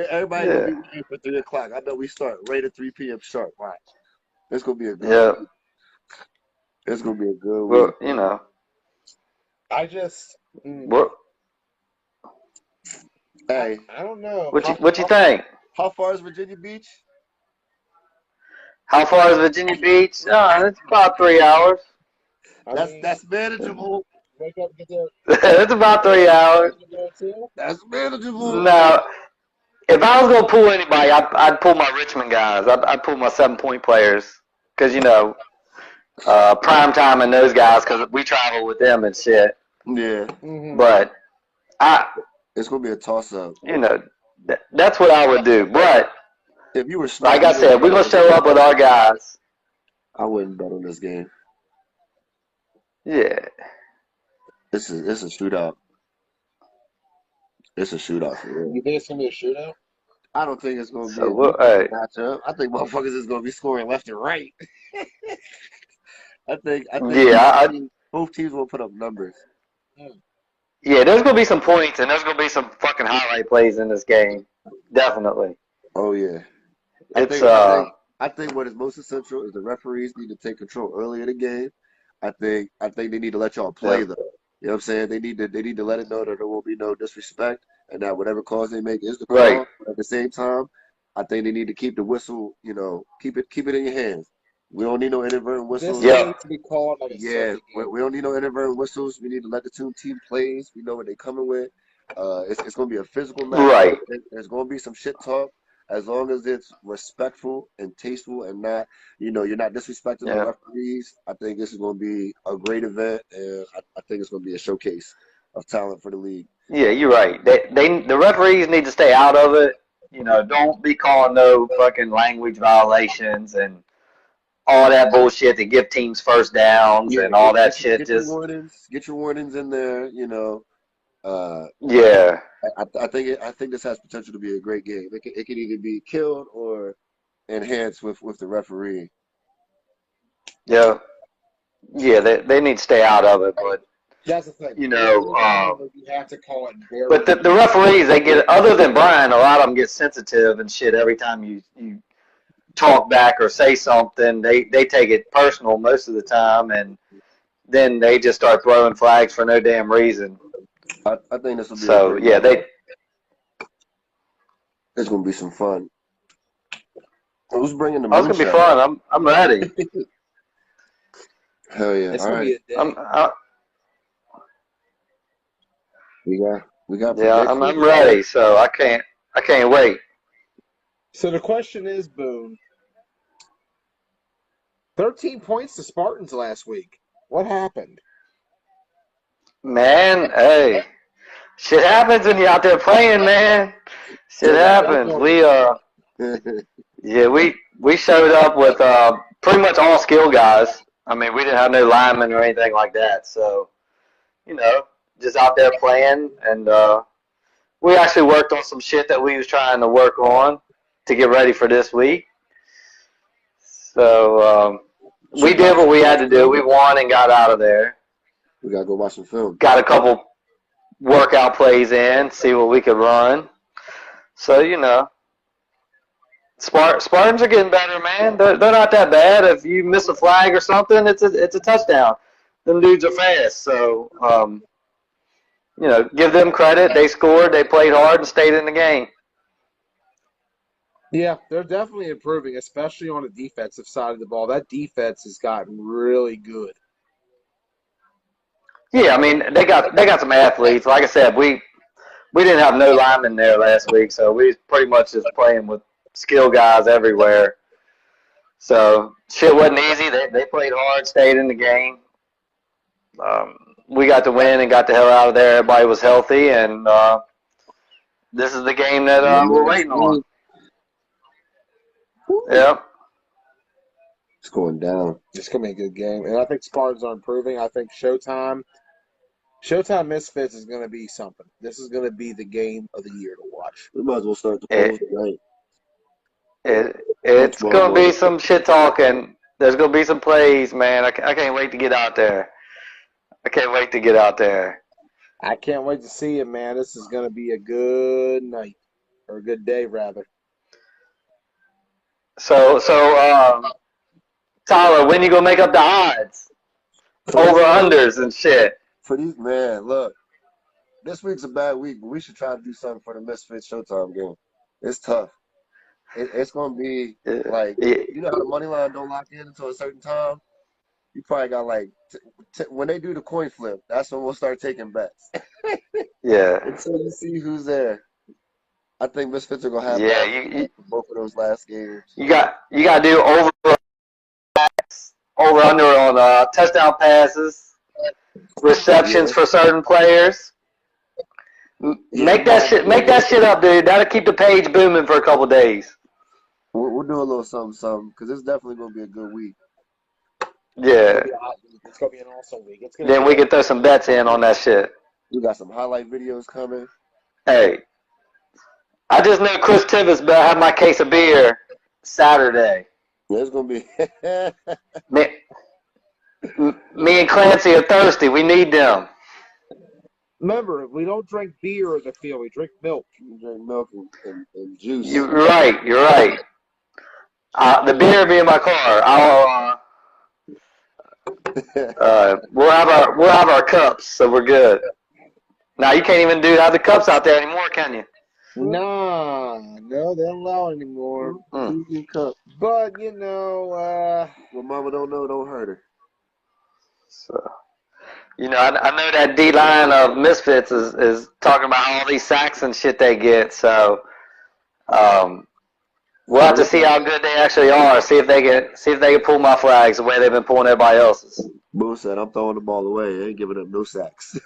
Everybody's going to be waiting for 3 o'clock. I know we start right at 3 p.m. sharp. Watch. It's going to be a good week. It's going to be a good Well, week. you know, I just, Hey, I don't know. what you think? how far is Virginia Beach? How far is Virginia Beach? It's about 3 hours. I mean, That's manageable. wake up and get there. It's about 3 hours. You go too? That's manageable. Now, if I was gonna pull anybody, I'd pull my Richmond guys. I'd pull my 7-point players because prime time and those guys because we travel with them and shit. Yeah, Mm-hmm. But I, it's gonna be a toss up. that's what I would do. But If you were like smart, I said, we're gonna show up with our guys. I wouldn't bet on this game. Yeah. It's a shootout. It's a shootout for real. You think it's gonna be a shootout? I don't think it's gonna be So a we'll, defensive matchup. I think motherfuckers is gonna be scoring left and right. I think yeah, both teams will put up numbers. yeah. There's gonna be some points and there's gonna be some fucking highlight plays in this game. Definitely. Oh yeah. It's I think what is most essential is the referees need to take control early in the game. I think they need to let y'all play Yeah. though. You know what I'm saying? They need to let it know that there won't be no disrespect and that whatever calls they make is the call. Right. But at the same time, I think they need to keep the whistle, keep it in your hands. We don't need no inadvertent This whistles. Yeah. needs to be called like a Yeah, second we, game. we don't need no inadvertent whistles. We need to let the team plays. We know what they're coming with. It's going to be a physical match. Right. There's going to be some shit talk. As long as it's respectful and tasteful and not, you're not disrespecting the Yeah. referees, I think this is going to be a great event, and I think it's going to be a showcase of talent for the league. Yeah, you're right. The referees need to stay out of it. Don't be calling no fucking language violations and all that bullshit to give teams first downs Yeah, and all that get shit. your Just warnings. Get your warnings in there. yeah, I think this has potential to be a great game. It can either be killed or enhanced with the referee. yeah, yeah. They need to stay out of it. But That's the thing. you know, You have to call it very. but the referees, they get, other than Brian, a lot of them get sensitive and shit every time you talk back or say something. They take it personal most of the time, and then they just start throwing flags for no damn reason. I think this will be So yeah, it's going to be some fun. Who's bringing the Oh, it's gonna be moonshine? fun. I'm ready. Hell yeah! It's All gonna right, be a day. we got I'm predictions. ready. So I can't wait. So the question is, Boone, 13 points to Spartans last week. What happened? Man, hey, shit happens when you're out there playing, man. Shit happens. We showed up with pretty much all skill guys. I mean, we didn't have no linemen or anything like that. So, just out there playing, and we actually worked on some shit that we was trying to work on to get ready for this week. So we did what we had to do. We won and got out of there. We gotta go watch some film. Got a couple workout plays in, see what we could run. So, Spartans are getting better, man. They're not that bad. If you miss a flag or something, it's a touchdown. Them dudes are fast. So, give them credit. They scored. They played hard and stayed in the game. Yeah, they're definitely improving, especially on the defensive side of the ball. That defense has gotten really good. Yeah, I mean, they got some athletes. Like I said, we didn't have no linemen there last week, so we was pretty much just playing with skill guys everywhere. So shit wasn't easy. They played hard, stayed in the game. We got to win and got the hell out of there. Everybody was healthy, and this is the game that we're waiting on. Yep. It's going down. It's going to be a good game. And I think Spartans are improving. I think Showtime Misfits is going to be something. This is going to be the game of the year to watch. We might as well start the polls tonight. It's going to be some shit talking. There's going to be some plays, man. I can't wait to get out there. I can't wait to get out there. I can't wait to see it, man. This is going to be a good night. Or a good day, rather. So, Tyler, when you going to make up the odds? Over-unders and shit. For these, man, look. This week's a bad week, but we should try to do something for the Misfits Showtime game. It's tough. It's going to be like, you know how the money line don't lock in until a certain time? You probably got like, when they do the coin flip, that's when we'll start taking bets. Yeah. Until you see who's there. I think Misfits are gonna have Yeah, both of those last games. you got to do over under on touchdown passes, receptions Yeah. for certain players. Make that shit up, dude. That'll keep the page booming for a couple days. We'll do a little something, because it's definitely gonna be a good week. Yeah. It's gonna be an awesome week. It's gonna Then be we can throw some bets in on that shit. We got some highlight videos coming. Hey, I just know Chris Tibbs better have my case of beer Saturday. Yeah, it's gonna be. Me and Clancy are thirsty. We need them. Remember, we don't drink beer in the field. We drink milk. We drink milk and juice. You're right. You're right. The beer will be in my car. We'll have our cups, so we're good. Now you can't even have the cups out there anymore, can you? Nah, no, they don't allow it anymore. But what mama don't know, don't hurt her. So, I know that D line of Misfits is talking about all these sacks and shit they get. So, we'll have to see how good they actually are. See if they can pull my flags the way they've been pulling everybody else's. Boo said, "I'm throwing the ball away. I ain't giving up no sacks."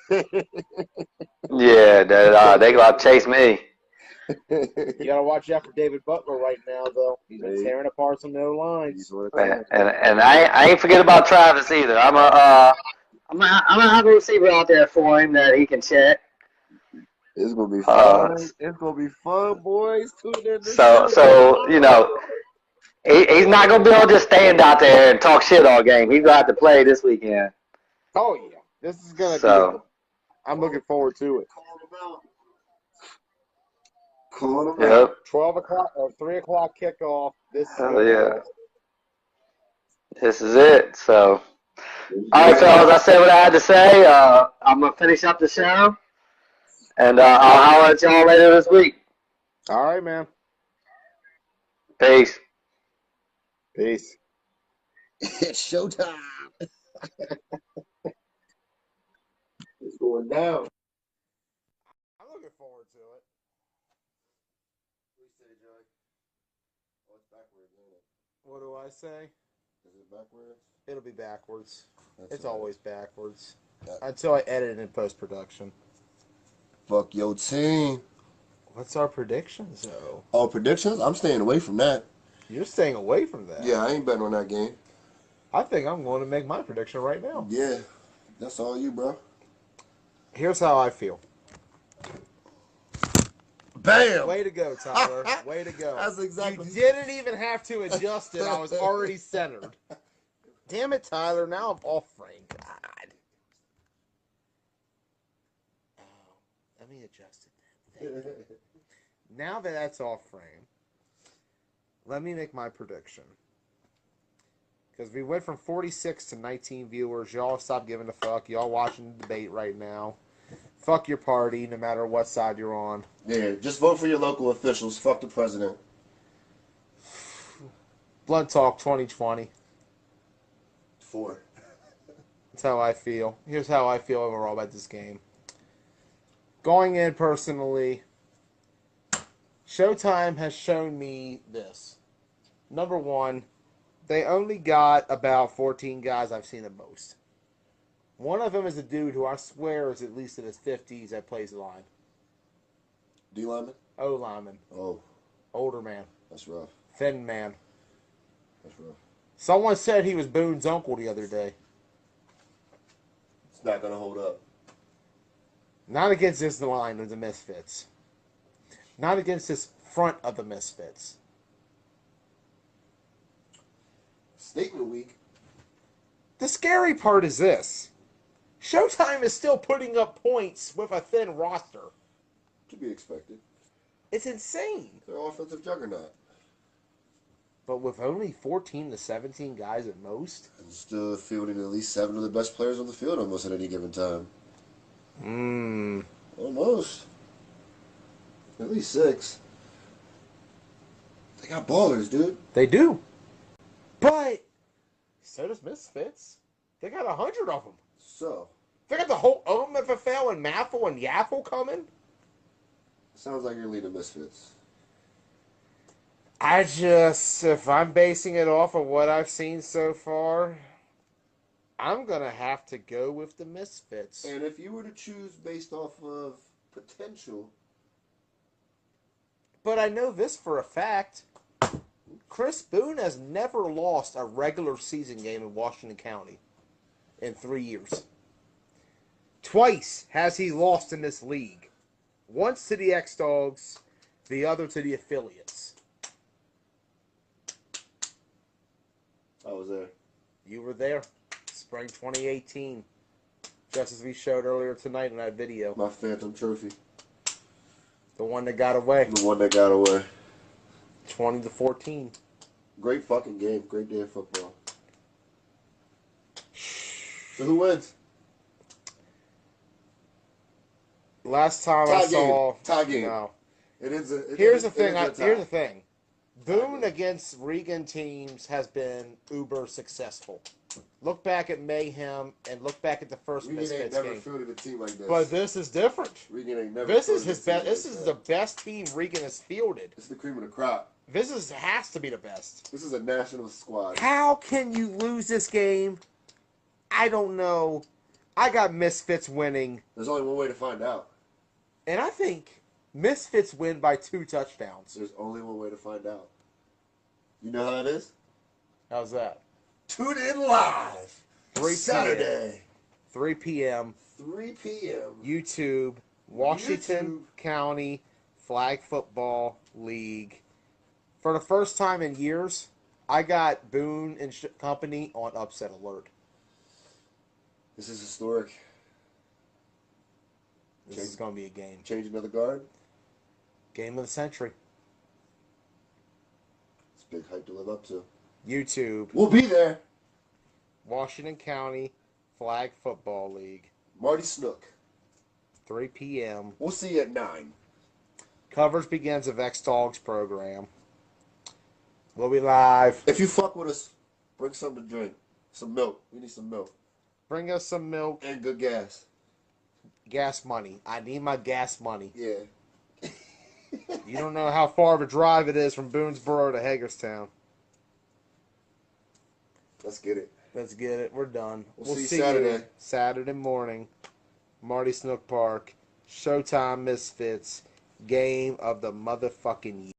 Yeah, they go out to chase me. you gotta watch out for David Butler right now, though. He's been tearing apart some no lines. And I ain't forget about Travis either. I'm gonna have a receiver out there for him that he can check. It's gonna be fun. It's gonna be fun, boys. Tune in. So he's not gonna be able to just stand out there and talk shit all game. He's gonna have to play this weekend. Oh yeah, this is gonna be. I'm looking forward to it. Call them out. 12 o'clock or 3 o'clock kickoff. This is it. So, all right, fellas. I said what I had to say. I'm gonna finish up the show, and I'll holler at y'all later this week. All right, man. Peace. Peace. It's showtime. It's going down. I'm looking forward to it. Oh, it's backwards, isn't it? What do I say? Is it backwards? It'll be backwards. It's all right. always backwards. Until I edit it in post-production. Fuck your team. What's our predictions, though? Oh, predictions? I'm staying away from that. You're staying away from that. Yeah, I ain't betting on that game. I think I'm going to make my prediction right now. Yeah, that's all you, bro. Here's how I feel. Bam! Way to go, Tyler. Way to go. That's exactly. You didn't even have to adjust it. I was already centered. Damn it, Tyler. Now I'm off frame. God. Oh, let me adjust it. Now that that's off frame, let me make my prediction. Because we went from 46 to 19 viewers. Y'all stop giving a fuck. Y'all watching the debate right now. Fuck your party, no matter what side you're on. Yeah, just vote for your local officials. Fuck the president. Blood Talk 2020. 4. That's how I feel. Here's how I feel overall about this game. Going in personally, Showtime has shown me this. Number one, they only got about 14 guys I've seen at most. One of them is a dude who I swear is at least in his 50s that plays line. D lineman? O lineman. Oh. Older man. That's rough. Thin man. That's rough. Someone said he was Boone's uncle the other day. It's not going to hold up. Not against this line of the Misfits. Not against this front of the Misfits. Statement week. The scary part is this. Showtime is still putting up points with a thin roster. To be expected. It's insane. They're an offensive juggernaut. But with only 14 to 17 guys at most? And still fielding at least 7 of the best players on the field almost at any given time. Almost. At least 6. They got ballers, dude. They do. But so does Misfits. They got 100 of them. So. They got the whole OMFFL and MAFL and YAFL coming. Sounds like you're leading Misfits. If I'm basing it off of what I've seen so far, I'm going to have to go with the Misfits. And if you were to choose based off of potential, But I know this for a fact. Chris Boone has never lost a regular season game in Washington County in 3 years. Twice has he lost in this league. Once to the X-Dogs, the other to the affiliates. I was there. You were there. Spring 2018. Just as we showed earlier tonight in that video. My Phantom Trophy. The one that got away. The one that got away. 20-14. Great fucking game. Great day of football. So who wins? Last time Tie I game. saw... Tie game. No. Here's the Here's tie. the thing. Boone against Regan teams has been uber successful. Look back at Mayhem and look back at the first Regan ain't Misfits never game. fielded a team like this. But this is different. Regan ain't never. This is fielded a his team best. like This is that. the best team Regan has fielded. It's the cream of the crop. Has to be the best. This is a national squad. How can you lose this game? I don't know. I got Misfits winning, There's only one way to find out. and I think Misfits win by 2 touchdowns. There's only one way to find out. You know how that is? How's that? Tune in live. 3 Saturday. 3 p.m. 3 p.m. YouTube, Washington County Flag Football League. For the first time in years, I got Boone and Company on upset alert. This is historic. This is going to be a game. Change another guard. Game of the century. It's a big hype to live up to. YouTube, We'll be there. Washington County Flag Football League, Marty Snook. 3 p.m. We'll see you at 9. Coverage begins of X-Dogs program. We'll be live. If you fuck with us, bring something to drink. Some milk. We need some milk. Bring us some milk, And good gas. gas money. I need my gas money. Yeah. You don't know how far of a drive it is from Boonesboro to Hagerstown. Let's get it. Let's get it. We're done. We'll see you see Saturday. you Saturday morning. Marty Snook Park. Showtime Misfits. Game of the motherfucking year.